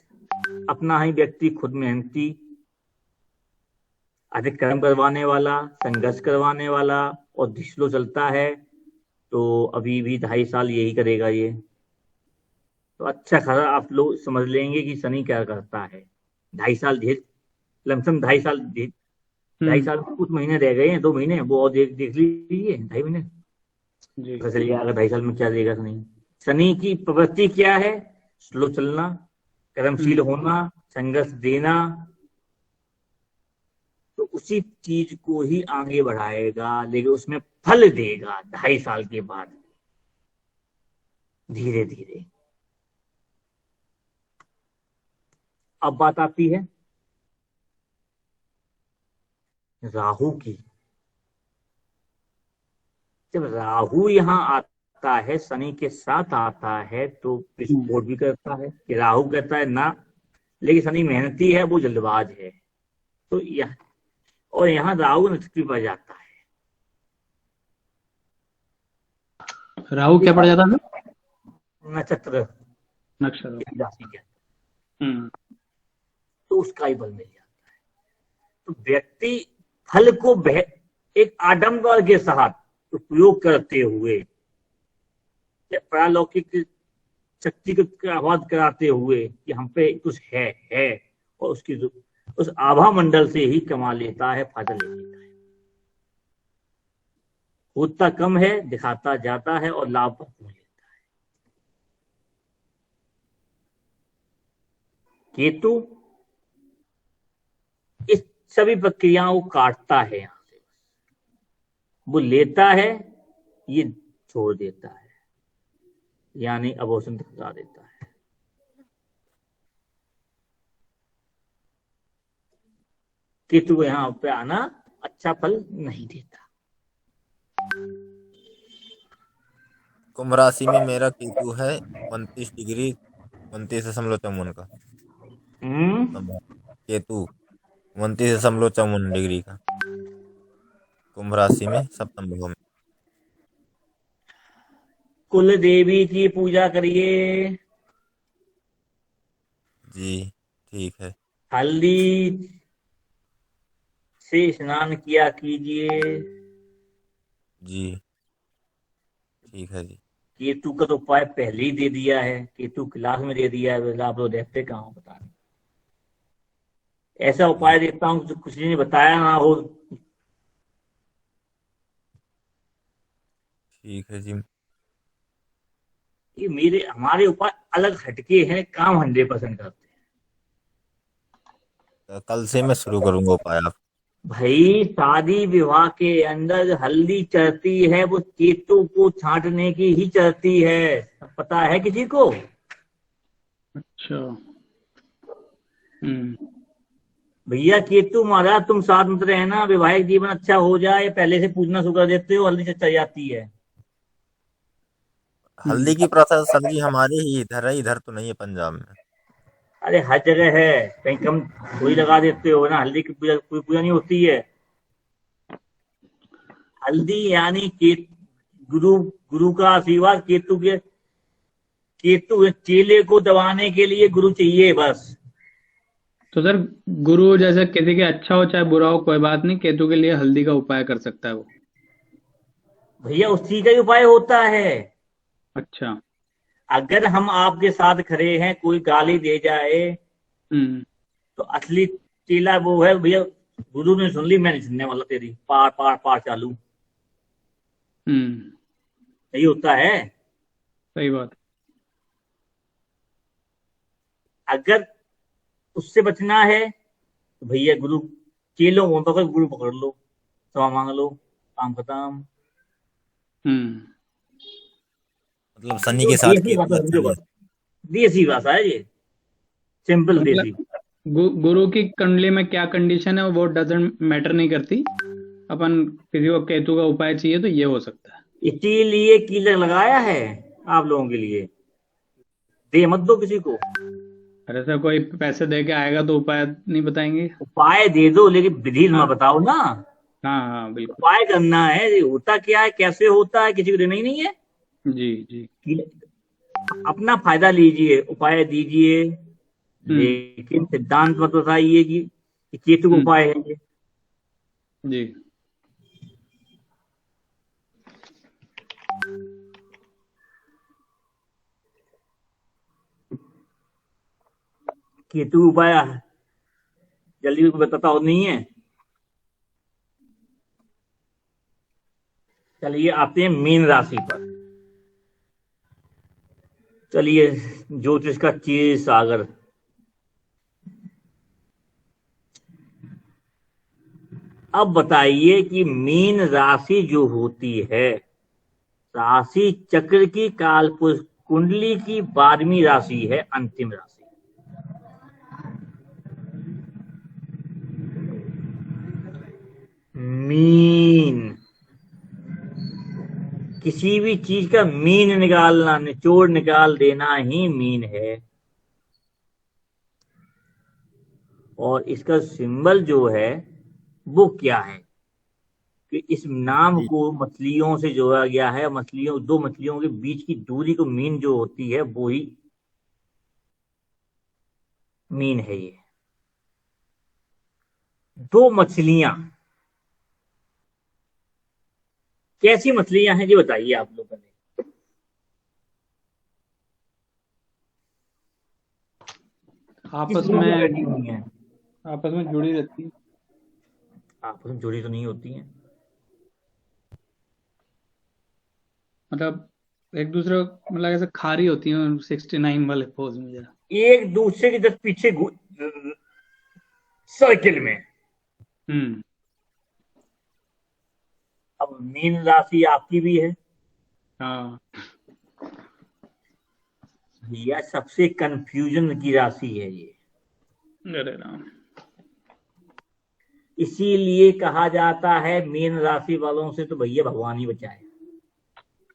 अपना ही व्यक्ति खुद मेहनती, अधिक कर्म करवाने वाला, संघर्ष करवाने वाला और स्लो चलता है, तो अभी भी 2.5 साल यही करेगा ये। तो अच्छा खरा आप लोग समझ लेंगे कि शनि क्या करता है। 2.5 साल ढेर, लमसम 2.5 साल, 2.5 साल कुछ महीने रह गए हैं, 2 महीने वो और देख लीजिए, 2.5 महीने पता चलिए अगर 2.5 साल में क्या देगा शनि। शनि की प्रवृत्ति क्या है? स्लो चलना, कर्मशील होना, संघर्ष देना, तो उसी चीज को ही आगे बढ़ाएगा, लेकिन उसमें फल देगा 2.5 साल के बाद, धीरे धीरे। अब बात आती है राहु की। जब राहु यहाँ आता है, शनि के साथ आता है, तो विस्फोट भी करता है कि राहु कहता है ना, लेकिन शनि मेहनती है, वो जल्दबाज है, तो यह और यहाँ राहु नक्षत्र पर जाता है। राहु क्या पड़ जाता है? नक्षत्र, राशि क्या, तो उसका ही बल मिल जाता है। तो व्यक्ति फल को एक आडंबर के साथ उपयोग करते हुए, पारलौकिक शक्ति को आवाज कराते हुए कि हम पे कुछ है और उसकी उस आभा मंडल से ही कमा लेता है, फायदा ले लेता है। होता कम है, दिखाता जाता है और लाभ भरपूर लेता है। केतु इस सभी प्रक्रियाओं को काटता है, यहां से वो लेता है, ये छोड़ देता है, यानी अबोर्शन दिखा देता है। केतु यहाँ पे आना अच्छा फल नहीं देता। कुंभ राशि में मेरा केतु है 29 डिग्री 29.54 का। केतु 29.54 डिग्री का कुंभ राशि में सप्तम भाव में। कुल देवी की पूजा करिए। जी ठीक है। हल्दी से स्नान किया कीजिए। जी ठीक है जी। केतु का तो उपाय पहले ही दे दिया है, केतु क्लास में दे दिया है, वैसे आप लोग देखते कहाँ हो, बता रहे। ऐसा उपाय देता हूँ जो किसी ने बताया ना हो। ठीक है जी। ये हमारे उपाय अलग हटके हैं, काम 100% करते हैं। तो कल से मैं शुरू करूंगा उपाय। आप भाई शादी विवाह के अंदर हल्दी चढ़ती है, वो केतु को छांटने की ही चढ़ती है, पता है किसी को? अच्छा। भैया केतु महाराज तुम साथ मत रहना, वैवाहिक जीवन अच्छा हो जाए, पहले से पूजना शुरू कर देते हो, हल्दी चढ़ जाती है। हल्दी की प्रथा सर जी हमारे ही इधर है, इधर तो नहीं है पंजाब में। अरे हर जगह है, कहीं कम थोड़ी लगा देते हो ना, हल्दी की पूजा कोई पूजा नहीं होती है। हल्दी यानी गुरु गुरु का आशीर्वाद, केतु चेले को दबाने के लिए गुरु चाहिए बस। तो सर गुरु जैसे किसी के अच्छा हो चाहे बुरा हो कोई बात नहीं, केतु के लिए हल्दी का उपाय कर सकता है वो। भैया उसी का ही उपाय होता है। अच्छा। अगर हम आपके साथ खड़े हैं, कोई गाली दे जाए तो असली चेला वो है भैया। गुरु ने सुन ली, मैं नहीं सुनने वाला तेरी, पार पार पार चालू। यही होता है। सही बात। अगर उससे बचना है तो भैया गुरु, चेलों को पकड़, गुरु पकड़ लो, क्षमा मांग लो, काम खत्म। मतलब शनि के साथ केतु अच्छा है। देसी भाषा है ये, सिंपल देसी। गुरु की कुंडली में क्या कंडीशन है वो डजंट मैटर नहीं करती, अपन किसी को केतु का उपाय चाहिए तो ये हो सकता है। इसीलिए कीलर लगाया है आप लोगों के लिए, दे मत दो किसी को। अरे सर कोई पैसे दे के आएगा तो उपाय नहीं बताएंगे? उपाय दे दो लेकिन विधि में बताओ ना। हाँ हाँ बिल्कुल। उपाय करना है, ये होता क्या है, कैसे होता है, किसी को देना ही नहीं है। जी जी। अपना फायदा लीजिए, उपाय दीजिए, लेकिन सिद्धांत मत बताइए कि केतु का उपाय है ये। जी। केतु उपाय जल्दी बताता हो नहीं है। चलिए आते हैं मीन राशि पर। चलिए ज्योतिष का क्षीर सागर, अब बताइए कि मीन राशि जो होती है, राशि चक्र की कालपुरुष कुंडली की 12वीं राशि है, अंतिम राशि। मीन, किसी भी चीज का मीन निकालना, निचोड़ निकाल देना ही मीन है। और इसका सिंबल जो है वो क्या है कि इस नाम को मछलियों से जोड़ा गया है। दो मछलियों के बीच की दूरी को मीन जो होती है वो ही मीन है। ये दो मछलियां कैसी मछलियां हैं ये बताइए आप लोगों ने। आपस में जुड़ी रहती है। आपस में जुड़ी तो नहीं होती हैं, मतलब एक दूसरे मतलब ऐसे खारी होती है 69 वाले पोज में जरा, एक दूसरे के जस्ट पीछे सर्किल में। अब मीन राशि आपकी भी है। हाँ भैया सबसे कंफ्यूजन की राशि है ये। अरे राम। इसीलिए कहा जाता है मीन राशि वालों से तो भैया भगवान ही बचाए।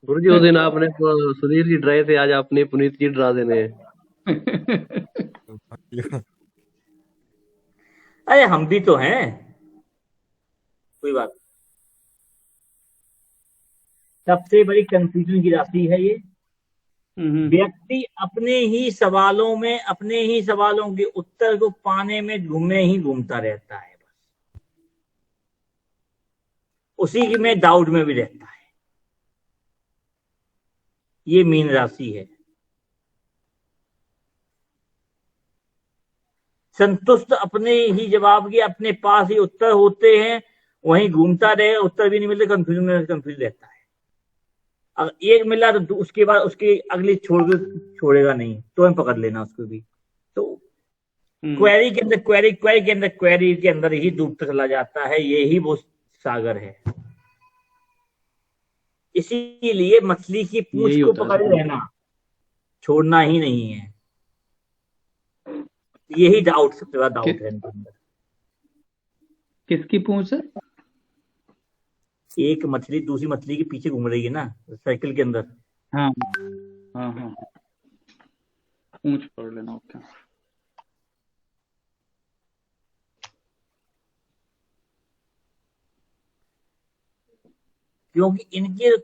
गुरु जी उस दिन आपने सुधीर जी डराए थे, आज आपने पुनीत जी डरा देने हैं। अरे हम भी तो हैं, कोई बात। सबसे बड़ी कंफ्यूजन की राशि है ये। व्यक्ति अपने ही सवालों के उत्तर को पाने में घूमता रहता है, बस उसी में डाउट में भी रहता है। ये मीन राशि है। संतुष्ट अपने ही जवाब के अपने पास ही उत्तर होते हैं, वहीं घूमता रहे, उत्तर भी नहीं मिलते, कंफ्यूज रहता है। अगर एक मिला तो उसके बाद उसकी अगली छोड़ेगा नहीं, तो हम पकड़ लेना उसको भी। तो क्वेरी के अंदर ही डूबता चला जाता है। यही वो सागर है। इसीलिए मछली की पूंछ को पकड़े रहना, छोड़ना ही नहीं है। यही डाउट, सबसे बड़ा डाउट है इनके अंदर। किसकी पूंछ है? एक मछली दूसरी मछली के पीछे घूम रही है ना, साइकिल के अंदर। हाँ हाँ हाँ, पूंछ पकड़ लेना। ओके। क्योंकि इनके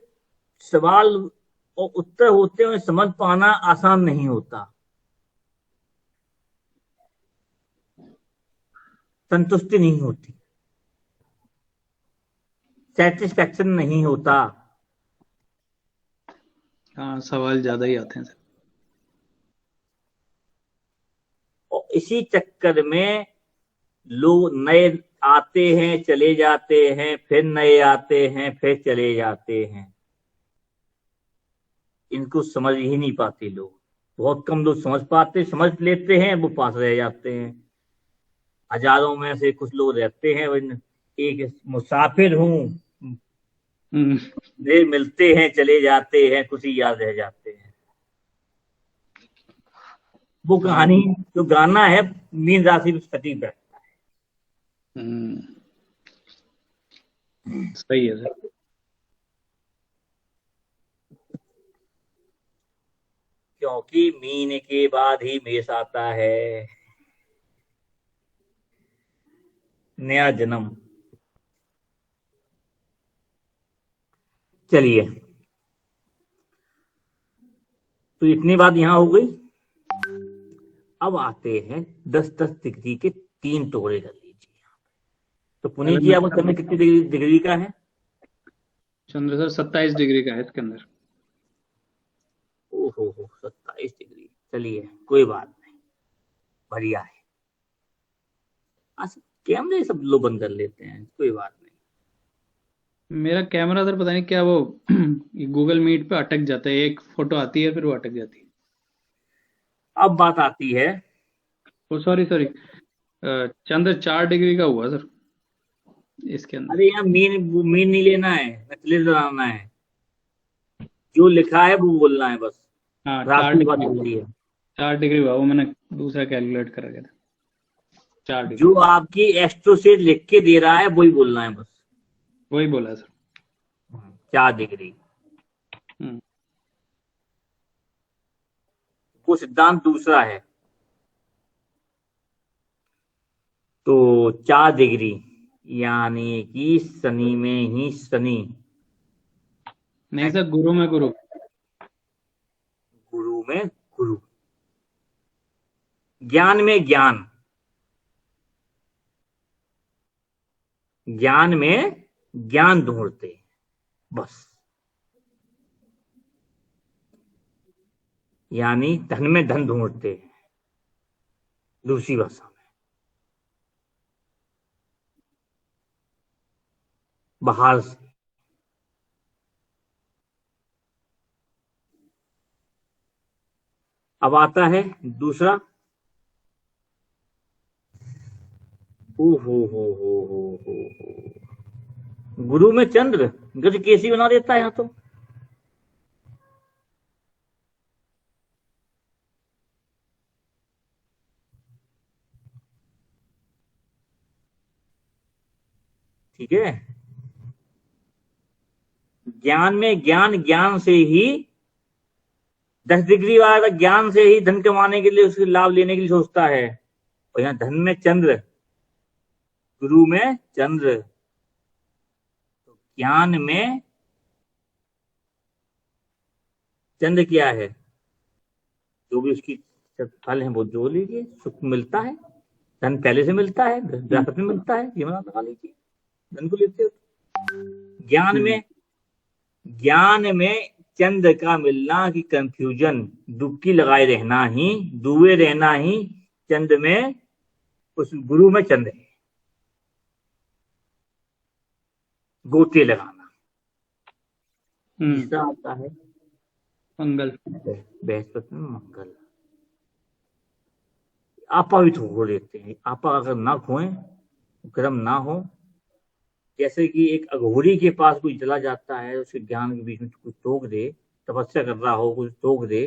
सवाल और उत्तर होते हुए समझ पाना आसान नहीं होता, संतुष्टि नहीं होती, सेटिस्फैक्शन नहीं होता। हाँ, सवाल ज्यादा ही आते हैं सर। और इसी चक्कर में लोग नए आते हैं, चले जाते हैं, फिर नए आते हैं, फिर चले जाते हैं। इनको समझ ही नहीं पाते लोग। बहुत कम लोग समझ पाते, समझ लेते हैं, वो पास रह जाते हैं। हजारों में से कुछ लोग रहते हैं। एक मुसाफिर हूँ, वे मिलते हैं, चले जाते हैं, कुछ ही याद रह जाते हैं। वो कहानी जो गाना है मीन राशि में सटीक बैठता है। सही है सर। क्योंकि मीन के बाद ही मेष आता है, नया जन्म। चलिए, तो इतनी बात यहां हो गई। अब आते हैं 10-10 डिग्री के 3 टुकड़े कर लीजिए। तो पुनीत जी, आपको समय कितनी डिग्री का है? चंद्र सर 27 डिग्री का है इसके अंदर। ओहो 27 डिग्री। चलिए, कोई बात नहीं, बढ़िया है। कैमरे सब लोग बंद कर लेते हैं, कोई बात नहीं। मेरा कैमरा सर पता नहीं क्या वो गूगल मीट पे अटक जाता है। एक फोटो आती है, फिर वो अटक जाती है। अब बात आती है, ओ सॉरी चंद्र 4 डिग्री का हुआ सर इसके अंदर। अरे यार, मीन नहीं लेना है, नकली लगाना है। जो लिखा है वो बोलना है बस। हाँ, राशि बात होती है। 4 डिग्री हुआ, वो मैंने दूसरा कैलकुलेट करा गया था। 4 डिग्री जो आपकी एस्ट्रोसेट लिख के दे रहा है वही बोलना है बस। वही बोला सर। 4 डिग्री। वो सिद्धांत दूसरा है। तो 4 डिग्री यानी कि शनि में ही शनि, नहीं सर, गुरु में गुरु। गुरु में गुरु, ज्ञान में ज्ञान, ज्ञान में ज्ञान ढूंढते बस। यानी धन में धन ढूंढते हैं, दूसरी भाषा में। बाहर से। अब आता है दूसरा। हो गुरु में चंद्र गज केसी बना देता है यहाँ तो। ठीक है, ज्ञान में ज्ञान, ज्ञान से ही 10 डिग्री वाला ज्ञान से ही धन कमाने के लिए, उसके लाभ लेने के लिए सोचता है। और यहाँ धन में चंद्र, गुरु में चंद्र, तो ज्ञान में चंद्र क्या है? जो भी उसकी फल है वो जो लीजिए, सुख मिलता है, धन पहले से मिलता है, विरासत में मिलता है, जीवन आप लगा लीजिए, धन को लेते हो। ज्ञान में चंद्र का मिलना की कंफ्यूजन, डुबकी लगाए रहना ही, डूबे रहना ही चंद्र में, उस गुरु में चंद्र है, गोते लगाना। तीसरा आता है मंगल। बृहस्पति में मंगल। आपा भी खो लेते हैं, आपा अगर ना खोए, कर्म ना हो, जैसे कि एक अघोरी के पास कोई चला जाता है, उसके ज्ञान के बीच में कुछ टोक दे, तपस्या कर रहा हो, कुछ टोक दे,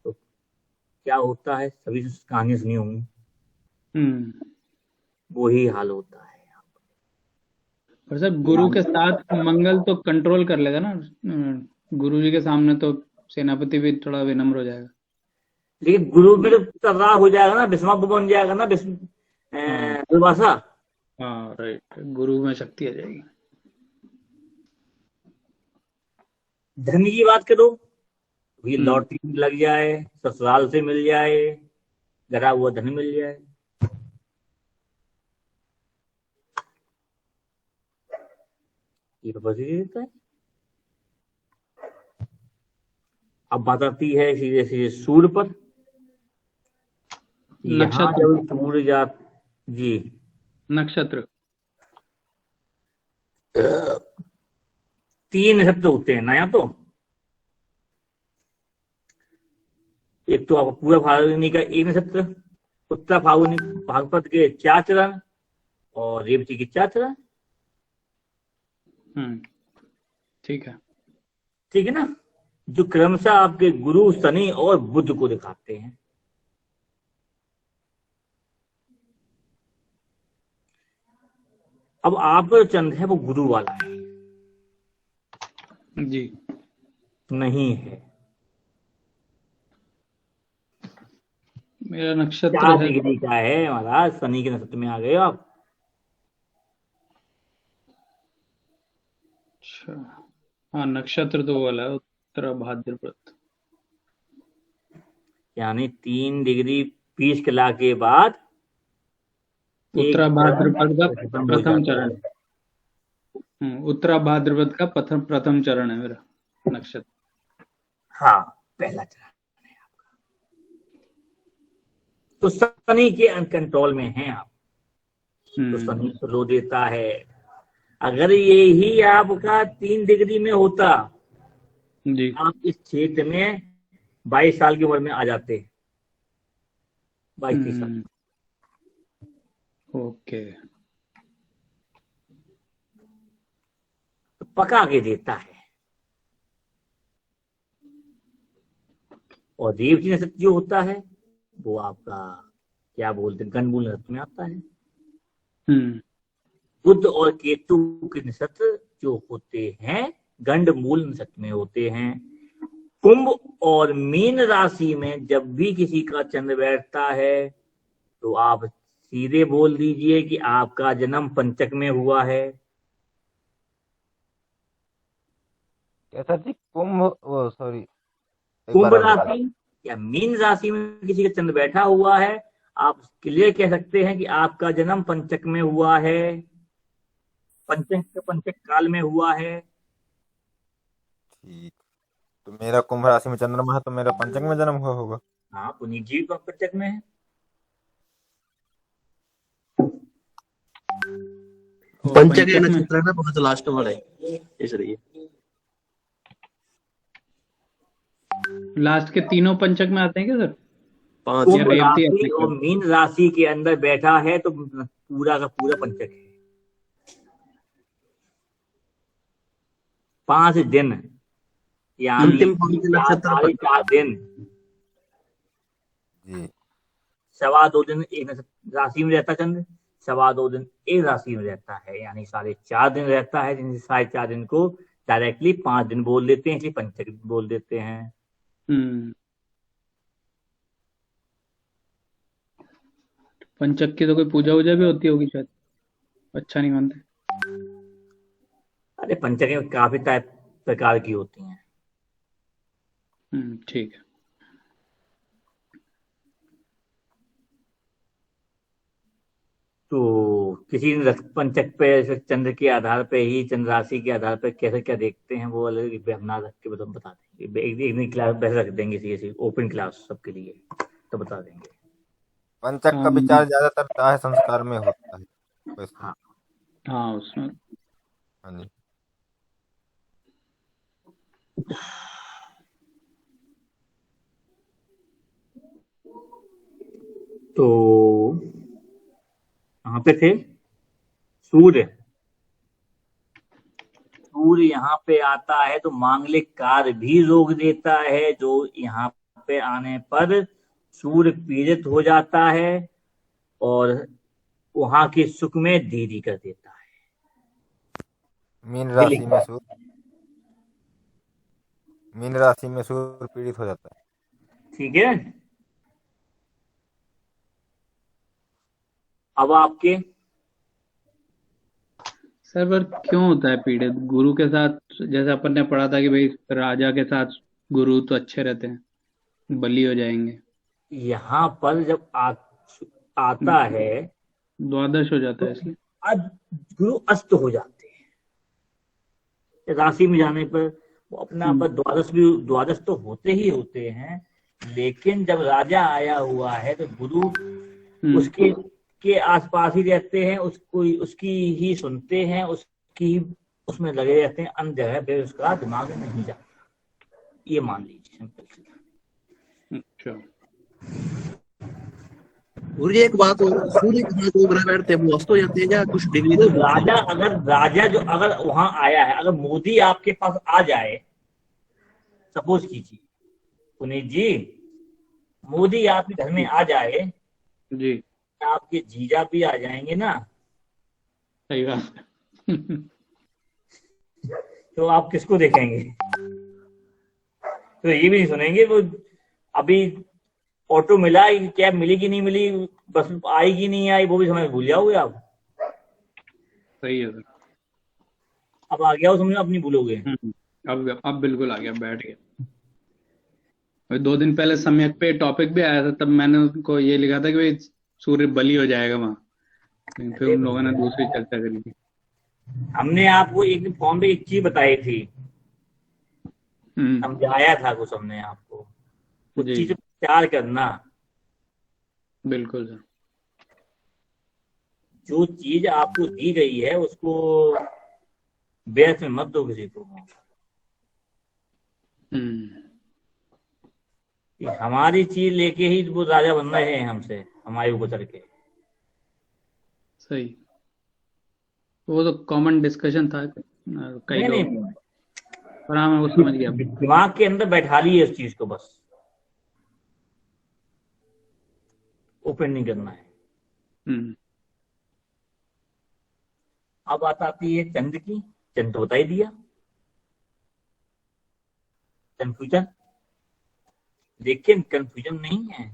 तो क्या होता है, सभी कहानी सुनी होंगी, वो ही हाल होता है। और सर गुरु के साथ मंगल तो कंट्रोल कर लेगा ना, गुरु जी के सामने तो सेनापति भी थोड़ा विनम्र हो जाएगा। लेकिन गुरु में तो तर्रार हो जाएगा ना, विस्मा बन जाएगा ना, दुर्वासा। हाँ राइट, गुरु में शक्ति आ जाएगी। धन की बात करो, ये लॉटरी लग जाए, ससुराल से मिल जाए, गरा हुआ धन मिल जाए, ये तो बस ही देता है। अब बात आती है सीधे सीधे सूर्य पर। यहाँ जब सूर्य जा जी नक्षत्र 3 नक्षत्र होते हैं ना, यहाँ तो एक तो आपका पूरा फाल्गुनी का 1 नक्षत्र, उत्तर फाल्गुनी भागवत के 4 चरण और रेवती के 4 चरण। ठीक है, ठीक है ना, जो क्रमशः आपके गुरु शनि और बुध को दिखाते हैं। अब आपका जो चंद्र है वो गुरु वाला है जी, नहीं है, मेरा नक्षत्र 4 है। डिग्री का है महाराज, शनि के नक्षत्र में आ गए आप। अच्छा, हाँ नक्षत्र तो वो वाला है, उत्तरा भाद्रपद, यानी 3 डिग्री 20 कला के बाद उत्तरा भाद्रपद का प्रथम चरण। उत्तरा भाद्रपद का प्रथम चरण है मेरा नक्षत्र। हाँ, पहला चरण है आपका, तो शनि के कंट्रोल में है आप, तो शनि रो देता है। अगर ये ही आपका 3 डिग्री में होता जी, आप इस क्षेत्र में 22 साल की उम्र में आ जाते, 22 साल। ओके, तो पका के देता है। और रेवती नक्षत्र जो होता है वो आपका क्या बोलते हैं, गणमूल नक्षत्र में आता है। बुध और केतु के नक्षत्र जो होते हैं गंडमूल नक्षत्र में होते हैं। कुंभ और मीन राशि में जब भी किसी का चंद्र बैठता है तो आप सीधे बोल दीजिए कि आपका जन्म पंचक में हुआ है। कैसा जी? कुंभ राशि या मीन राशि में किसी का चंद्र बैठा हुआ है, आप क्लियर कह सकते हैं कि आपका जन्म पंचक में हुआ है, पंचक काल में हुआ है। ठीक, तो मेरा कुंभ राशि में चंद्रमा है तो मेरा पंचक में जन्म हुआ होगा। हाँ, पुनीत जी का पंचक में है। पंचक नक्षत्र है ना, बहुत लास्ट वाला है इसलिए। लास्ट के तीनों पंचक में आते हैं क्या सर? 5 कुंभ राशि और मीन राशि के अंदर बैठा है तो पूरा का पूरा पंचक है। 5 दिन यानी अंतिम 5 नक्षत्र 4 दिन जी, 2.25 दिन एक राशि में रहता चंद्र, 2.25 दिन एक राशि में रहता है, यानी 4.5 दिन रहता है, जिनसे 4.5 दिन को डायरेक्टली 5 दिन बोल देते हैं, इसलिए पंचक बोल देते हैं। पंचक की तो कोई पूजा वूजा भी होती होगी शायद, अच्छा नहीं मानते। अरे पंचक काफी प्रकार की होती हैं। ठीक है। तो किसी ने पंचक पे चंद्र के आधार पे ही, चंद्र राशि के आधार पे कैसे क्या देखते हैं वो अलग अपना रख के तो बता देंगे। एक दिन क्लास बहस रख देंगे, ऐसी ओपन क्लास सबके लिए, तो बता देंगे। पंचक का विचार ज्यादातर दाह संस्कार में होता है वैसे। हाँ हाँ उसमें हाँ जी। तो कहाँ पे थे? सूर्य यहाँ पे आता है तो मांगलिक कार्य भी रोक देता है, जो यहाँ पे आने पर सूर्य पीड़ित हो जाता है और वहां के सुख में देरी कर देता है। मीन राशि में सूर्य पीड़ित हो जाता है। ठीक है, अब आपके सर पर क्यों होता है पीड़ित गुरु के साथ? जैसे अपन ने पढ़ा था कि भाई राजा के साथ गुरु तो अच्छे रहते हैं, बली हो जाएंगे। यहाँ पर जब आता है द्वादश हो जाता है इसलिए। अब गुरु अस्त हो जाते हैं राशि में जाने पर, वो अपना पर द्वादश तो होते ही होते हैं, लेकिन जब राजा आया हुआ है तो गुरु उसके के आसपास ही रहते हैं, उसकी ही सुनते हैं, उसकी उसमें लगे रहते हैं, अन्य जगह पे उसका दिमाग नहीं जाता, ये मान लीजिए सिंपल सी। अच्छा गुरु जी एक बात और, सूर्य कहाँ को ग्रह बैठते हैं वो अस्त हो जाते हैं क्या कुछ डिग्री तो तक? राजा जो अगर वहां आया है, अगर मोदी आपके पास आ जाए, सपोज कीजिए पुनीत जी, मोदी आपके घर में आ जाए जी, आपके जीजा भी आ जाएंगे ना, सही बात। तो आप किसको देखेंगे? तो ये भी नहीं सुनेंगे वो अभी ऑटो मिला, कैब मिली कि नहीं मिली, बस आई कि नहीं आई, वो भी समझ भूल जाओगे आप। सही है सर। अब आ गया वो समझ, अब नहीं भूलोगे। अब बिल्कुल आ गया, बैठ गया। 2 दिन पहले सम्यक पे टॉपिक भी आया था, तब मैंने उनको ये लिखा था कि भाई सूर्य बली हो जाएगा वहां, लेकिन फिर उन लोगों ने दूसरी चर्चा करी थी। हमने आपको एक दिन फॉर्म पे एक चीज बताई थी, समझाया था कुछ हमने आपको, कुछ चीज प्यार करना। बिल्कुल सर। जो चीज आपको दी गई है उसको व्यर्थ में मत दो किसी को। हमारी चीज लेके ही वो राजा बन रहे हैं हमसे, हमारे ऊपर चढ़ के। सही, वो तो कॉमन डिस्कशन था कई लोग, पर हाँ मैं वो समझ गया। दिमाग के अंदर बैठा ली है इस चीज को, बस ओपन नहीं करना है। अब बात आती है चंद्र की। चंद्र तो बता ही दिया, कंफ्यूजन, लेकिन कंफ्यूजन नहीं है।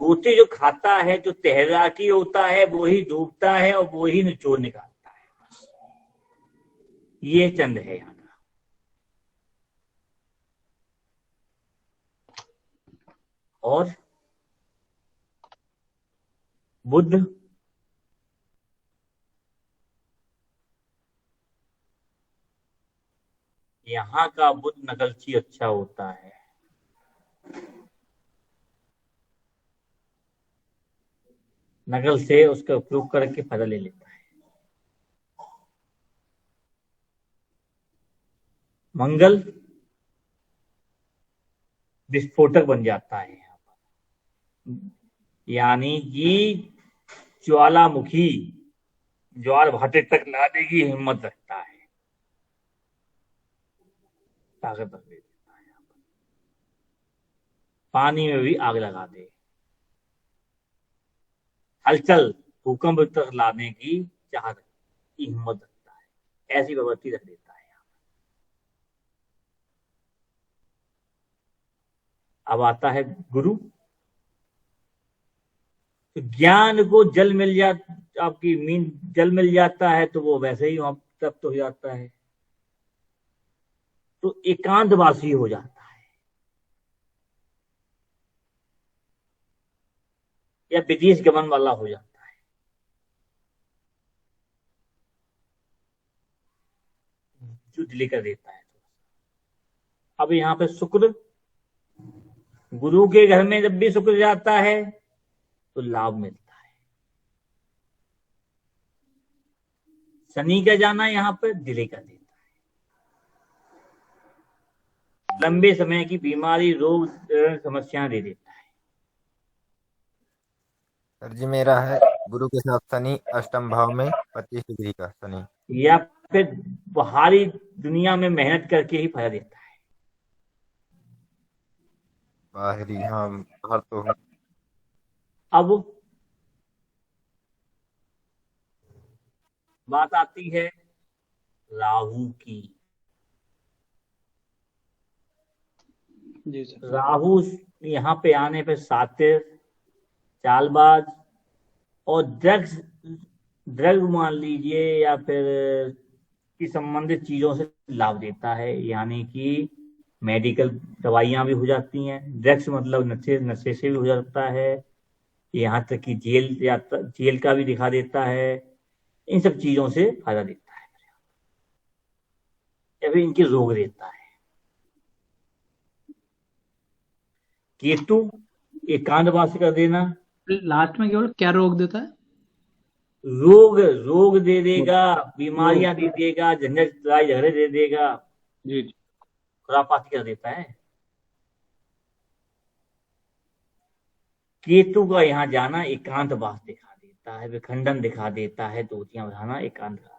गोते जो खाता है, जो तैराकी होता है, वो ही डूबता है और वो ही निचोड़ निकालता है, बस ये चंद्र है यहाँ का। और बुध यहाँ का बुध नकलची अच्छा होता है। नकल से उसका उपयोग करके फायदा ले लेता है। मंगल विस्फोटक बन जाता है यहाँ पर, यानी कि ज्वालामुखी, ज्वार भाटे तक लाने की हिम्मत रखता है, ताकत रख देता है। यहाँ पर पानी में भी आग लगा दे, हलचल भूकंप तक लाने की चाहत की हिम्मत रखता है, ऐसी प्रवृत्ति रख देता है। अब आता है गुरु। तो ज्ञान को जल मिल जाता, आपकी मीन जल मिल जाता है तो वो वैसे ही वहां तप्त हो जाता है, तो एकांतवासी हो जाता है या विदेश गमन वाला हो जाता है। जो डिले कर देता है। अब यहाँ पे शुक्र, गुरु के घर में जब भी शुक्र जाता है तो लाभ मिलता है। शनि का जाना यहाँ पर डिले कर देता है, लंबे समय की बीमारी, रोग, समस्याएं दे देता है। सर जी मेरा है गुरु के साथ शनि अष्टम भाव में 25 डिग्री का शनि। या फिर बाहरी दुनिया में मेहनत करके ही फायदा देता है। बाहरी, हाँ बाहर तो हूँ। अब बात आती है राहु की। जी सर। राहु यहाँ पे आने पे सातिर, चालबाज और ड्रग मान लीजिए या फिर की संबंधित चीजों से लाभ देता है। यानी कि मेडिकल दवाइयां भी हो जाती हैं, ड्रग्स मतलब नशे से भी हो जाता है, यहाँ तक कि जेल का भी दिखा देता है। इन सब चीजों से फायदा देता है या फिर इनके रोग देता है। केतु एकांतवास कर देना, लास्ट में केवल क्या रोग देता है? रोग दे देगा, बीमारियां दे देगा, झंझट लड़ाई झगड़े दे देगा, जी। खुरापाती कर देता है। केतु का यहाँ जाना एकांतवास दिखा देता है, विखंडन दिखा देता है, दोतियां बढ़ाना, एकांत दिखा देना।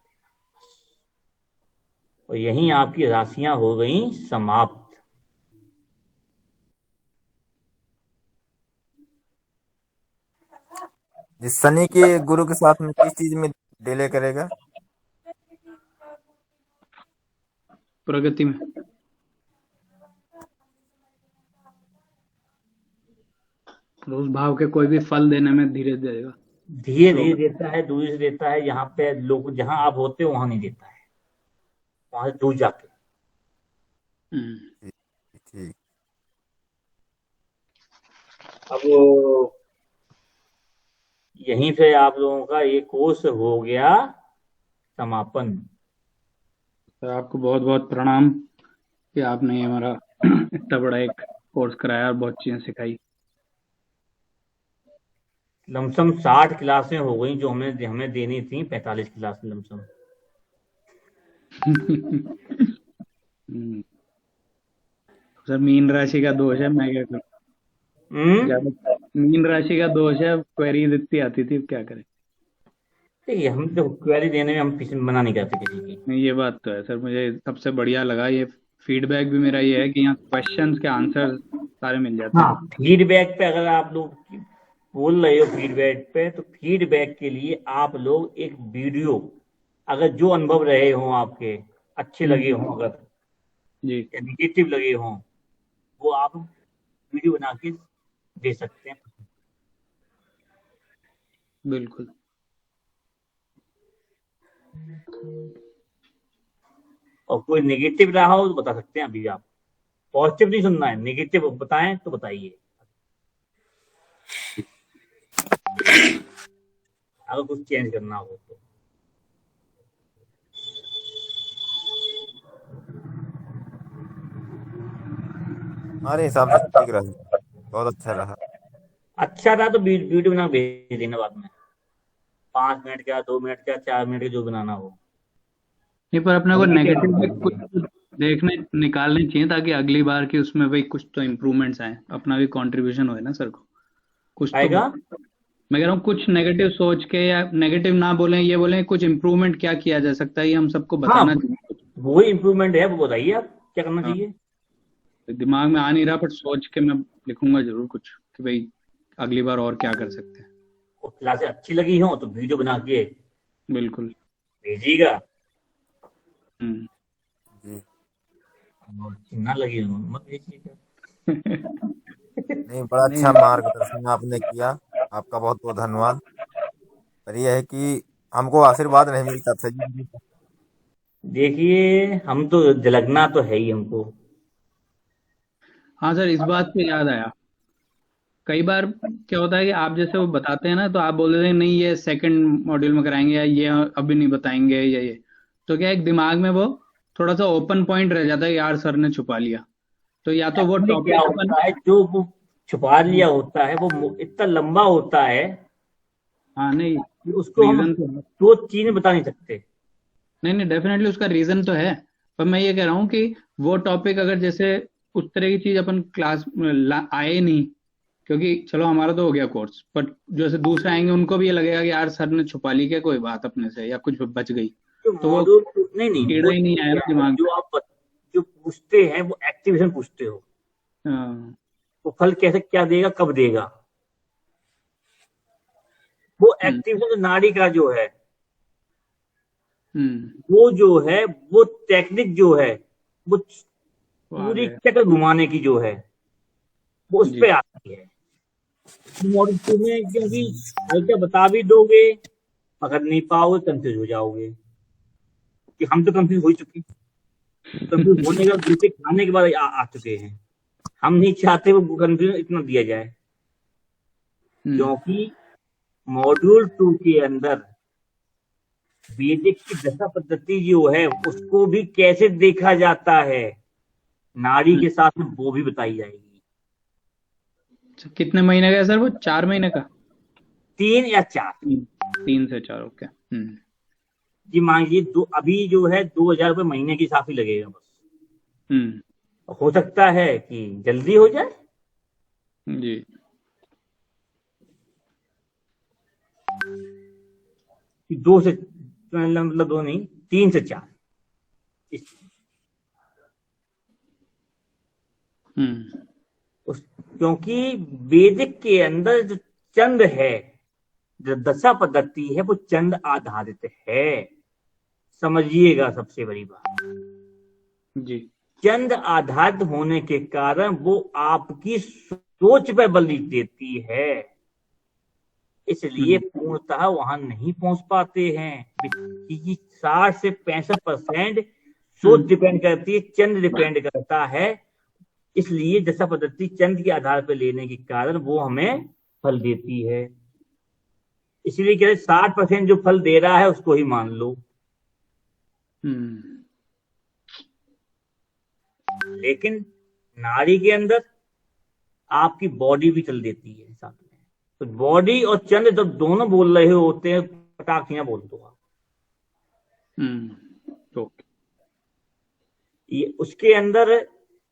और यहीं आपकी राशियां हो गई समाप्त। जिस शनि के गुरु के साथ में किस चीज में डिले करेगा? प्रगति में। तो उस भाव के कोई भी फल देने में धीरे देगा, धीरे धीरे देता है, दूरी से देता है। यहाँ पे लोग जहां आप होते हो वहां नहीं देता है, वहां से दूर जाके। ठीक। अब यहीं से आप लोगों का ये कोर्स हो गया समापन। तो आपको बहुत बहुत प्रणाम कि आपने हमारा इतना बड़ा एक कोर्स कराया और बहुत चीजें सिखाई। लमसम 60 क्लासें हो गई जो हमें देनी थी, 45 क्लास लमसम। सर मीन राशि का दोष है, मैं क्या करूं? मीन राशि का दोष है, क्वेरी इतनी आती थी, क्या करें? देखिए हम तो क्वेरी देने में हम पीछे मना नहीं करते किसी की। नहीं, ये बात तो है सर। मुझे सबसे बढ़िया लगा ये फीडबैक भी मेरा ये है कि यहाँ क्वेश्चंस के आंसर सारे मिल जाते हैं। हाँ, फीडबैक पे अगर आप लोग बोल रहे हो फीडबैक पे, तो फीडबैक के लिए आप लोग एक वीडियो, अगर जो अनुभव रहे हों आपके अच्छे लगे हों, अगर जी या निगेटिव लगे हों, वो आप वीडियो बना के दे सकते हैं। बिल्कुल। और कोई नेगेटिव रहा हो तो बता सकते हैं अभी आप। पॉजिटिव नहीं सुनना है, नेगेटिव बताएं तो बताइए। अगर कुछ चेंज करना हो तो। हमारे हिसाब से ठीक रहा, बहुत अच्छा रहा। अच्छा था तो वीडियो बना भेज देना बाद में, 5 मिनट का, 2 मिनट का, 4 मिनट का, जो बनाना हो। नहीं, पर अपने को नेगेटिव भी कुछ देखने निकालने चाहिए ताकि अगली बार की उसमें भाई कुछ तो इम्प्रूवमेंट्स आए, अपना भी कंट्रीब्यूशन होए ना सर को कुछ आएगा। तो। मैं कह रहा हूँ कुछ नेगेटिव सोच के, या नेगेटिव ना बोले, ये बोले कुछ इम्प्रूवमेंट क्या किया जा सकता है, ये हम सबको बताना चाहिए। वही इम्प्रूवमेंट है, वो बताइए आप क्या करना चाहिए। दिमाग में आ नहीं रहा, पर सोच के मैं लिखूंगा जरूर कुछ कि भाई अगली बार और क्या कर सकते हैं। और क्लासें अच्छी लगी हो तो वीडियो बना के बिल्कुल भेजिएगा। जी और ना लगी हो मत भेजिएगा। नहीं, बड़ा अच्छा मार्गदर्शन आपने किया, आपका बहुत बहुत धन्यवाद। पर यह है कि हमको आशीर्वाद नहीं मिलता था जी। देखिए हम तो झलकना तो है ही हमको। हाँ सर, इस बात पे याद आया, कई बार क्या होता है कि आप जैसे वो बताते हैं ना, तो आप बोल देते हैं नहीं ये सेकंड मॉड्यूल में कराएंगे, या ये अभी नहीं बताएंगे, या ये तो क्या एक दिमाग में वो थोड़ा सा ओपन पॉइंट रह जाता है यार सर ने छुपा लिया। तो या तो वो Actually क्या टॉपिक अपन होता है, जो वो छुपा लिया होता है वो इतना लंबा होता है हाँ नहीं कि उसको हम रीजन तो है। दो चीजें बता नहीं सकते। नहीं डेफिनेटली उसका रीजन तो है, पर मैं ये कह रहा हूँ कि वो टॉपिक अगर जैसे उस तरह की चीज अपन क्लास में आए नहीं, क्योंकि चलो हमारा तो हो गया कोर्स, बट जैसे दूसरे आएंगे उनको भी ये लगेगा कि यार सर ने छुपा ली क्या कोई बात अपने से या कुछ बच गई, तो तो वो मॉड्यूल नहीं, कीड़ा वो ही नहीं आया क्या ना है, दिमाग जो पूछते हैं वो एक्टिवेशन पूछते हो। में। हाँ, वो फल कैसे क्या देगा, कब देगा, वो हम्म एक्टिवेशन नाड़ी का जो है, हम्म वो जो है, वो टेक्निक जो है, वो वो आ पूरी गया। चक्र घुमाने की जो है, वो उस जी पे आती है। मॉडल टू में क्योंकि हल्का बता भी दोगे, पकड़ नहीं पाओगे, कंफ्यूज हो जाओगे। कि हम तो कंफ्यूज हो चुके, कंफ्यूज होने का गुलके खाने के बाद आ चुके हैं। हम नहीं चाहते वो कंफ्यूजन इतना दिया जाए, क्योंकि मॉड्यूल 2 के अंदर वैदिक की दशा पद्धति जो है उसको भी कैसे देखा जाता है नाड़ी के साथ में, वो भी बताई जाएगी। कितने महीने का है सर वो, 4 महीने का? 3 या 4, 3 से 4, ओके। जी मान लीजिए अभी जो है 2,000 रुपये महीने के हिसाब से लगेगा बस। हो सकता है कि जल्दी हो जाए। जी कि 2 से मतलब 2 नहीं, 3 से 4 क्योंकि वैदिक के अंदर जो चंद है, जो दशा पद्धति है, वो चंद आधारित है। समझिएगा सबसे बड़ी बात, जी चंद आधारित होने के कारण वो आपकी सोच पर बल देती है, इसलिए पूर्णतः वहां नहीं पहुंच पाते हैं। 60 से 65% सोच डिपेंड करती है, चंद डिपेंड करता है। इसलिए दशा पद्धति चंद के आधार पर लेने के कारण वो हमें फल देती है। इसलिए कह रहे 60% जो फल दे रहा है उसको ही मान लो। लेकिन नाड़ी के अंदर आपकी बॉडी भी चल देती है साथ में, तो बॉडी और चंद्र जब दोनों बोल रहे होते हैं, पटाखियां बोल दो आप। ये उसके अंदर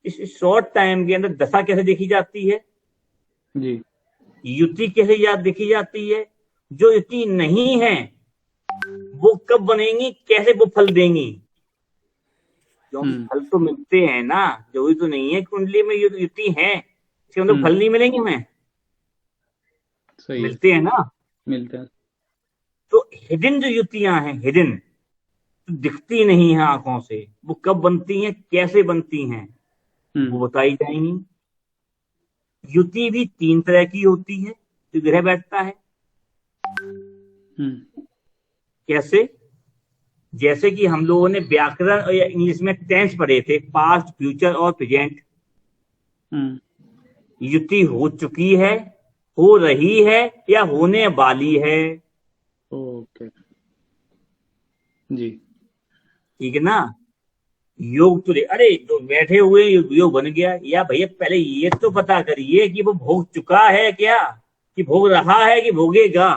इस शॉर्ट टाइम के अंदर दशा कैसे देखी जाती है, जी युति कैसे याद देखी जाती है, जो युति नहीं है वो कब बनेंगी, कैसे वो फल देंगी। क्योंकि फल तो मिलते हैं ना, जो तो नहीं है कुंडली में युति है, इसके मतलब फल नहीं मिलेंगे हमें, सही मिलते हैं ना, मिलते हैं। तो हिडन जो युतियां हैं, हिडन तो दिखती नहीं है आंखों से, वो कब बनती हैं, कैसे बनती हैं, वो बताई जाएंगी। युति भी 3 तरह की होती है जो ग्रह बैठता है। कैसे, जैसे कि हम लोगों ने व्याकरण या इंग्लिश में टेंस पढ़े थे, पास्ट, फ्यूचर और प्रेजेंट। युति हो चुकी है, हो रही है या होने वाली है। ओके जी ठीक है ना। योग तो अरे जो बैठे हुए योग बन गया, या भैया पहले ये तो पता करिए कि वो भोग चुका है क्या, कि भोग रहा है कि भोगेगा।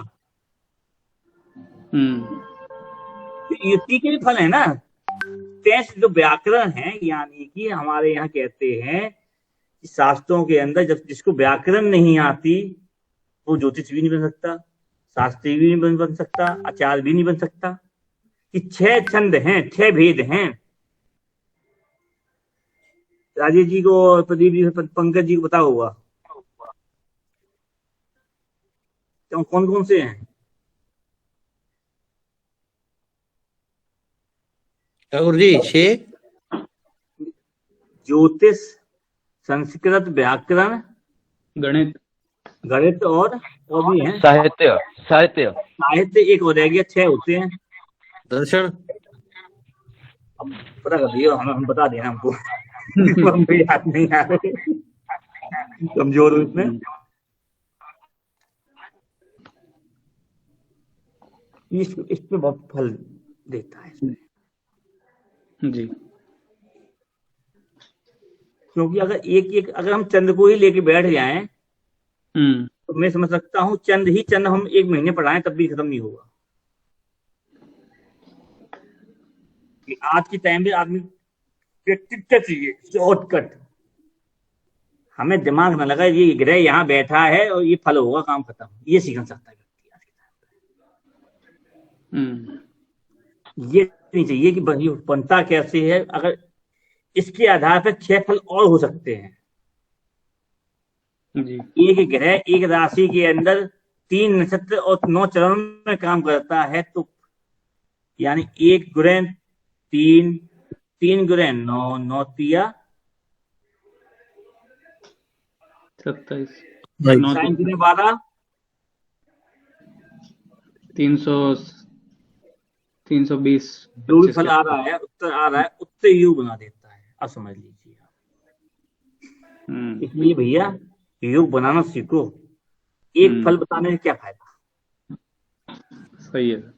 युक्ति के भी फल है ना। टेस्ट जो व्याकरण है, यानी कि हमारे यहाँ कहते हैं कि शास्त्रों के अंदर जब जिसको व्याकरण नहीं आती वो ज्योतिष भी नहीं बन सकता, शास्त्री भी नहीं बन सकता, आचार्य भी नहीं बन सकता। कि 6 छंद हैं, 6 भेद हैं। राजेश जी को, प्रदीप जी, पंकज जी को पता होगा तो कौन कौन से हैं। गुरुजी 6 ज्योतिष, संस्कृत, व्याकरण, गणित गणित और भी हैं, साहित्य साहित्य साहित्य एक हो रह गया, 6 होते हैं। दर्शन अब पता कर दियो, हम बता देना हमको हमको याद नहीं आ रहे, कमजोर हूँ इसमें। इस पे बहुत फल देता है इसमें। जी क्योंकि अगर हम चंद्र को ही लेके बैठ जाएं तो मैं समझ सकता हूँ चंद्र हम 1 महीने पढ़ाएं तब भी खत्म नहीं होगा। कि आज के टाइम में आदमी व्यक्तित्व चाहिए, शॉर्टकट। हमें दिमाग न लगा ये ग्रह यहाँ बैठा है और ये फल होगा, काम खत्म, ये सीख सकता है व्यक्ति आज के टाइम पे। ये नहीं चाहिए कि ये बनता कैसे है, अगर इसके आधार पर 6 फल और हो सकते हैं जी। एक ग्रह एक राशि के अंदर 3 नक्षत्र और 9 चरण में काम करता है, तो यानी 1 गुणे 3 गुणे 9, 9 तिया 27, साइन गुणे 12, 320 जो भी फल आ रहा है, उत्तर आ रहा है, उत्तर योग बना देता है। अब समझ लीजिए। इसलिए भैया योग बनाना सीखो, एक फल बताने में क्या फायदा। सही है।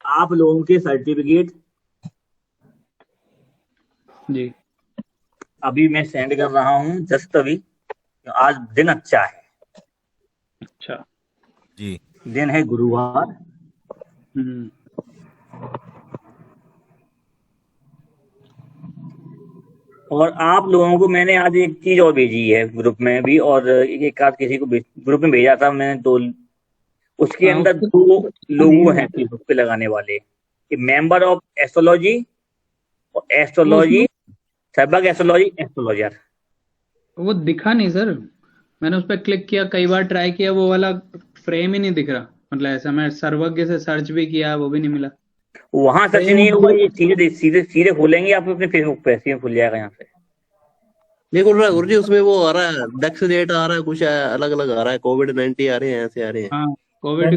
आप लोगों के सर्टिफिकेट जी अभी मैं सेंड कर रहा हूँ, जस्ट अभी। आज दिन अच्छा है, अच्छा जी। दिन है गुरुवार। और आप लोगों को मैंने आज एक चीज और भेजी है ग्रुप में भी, और एक आध किसी को ग्रुप में भेजा था मैंने, 2 उसके अंदर 2 लोगो हैं फेसबुक पे लगाने वाले, मेंबर ऑफ एस्ट्रोलॉजी और एस्ट्रोलॉजी सबक एस्ट्रोलॉजी एस्ट्रोलॉजर। वो दिखा नहीं सर, मैंने उस पर क्लिक किया, कई बार ट्राई किया, वो वाला फ्रेम ही नहीं दिख रहा। मतलब ऐसा मैं सर्वज्ञ से सर्च भी किया, वो भी नहीं मिला। वहां सर्च नहीं होगा, ये सीधे खोलेंगे आप अपने फेसबुक पे, सीधे खुल जाएगा यहाँ से। नहीं खुल रहा गुरुजी, उसमें वो आ रहा है, डेक्स डेट आ रहा है, कुछ अलग अलग आ रहा है, कोविड-19 आ रहे हैं, ऐसे आ रहे हैं। हाँ कोविड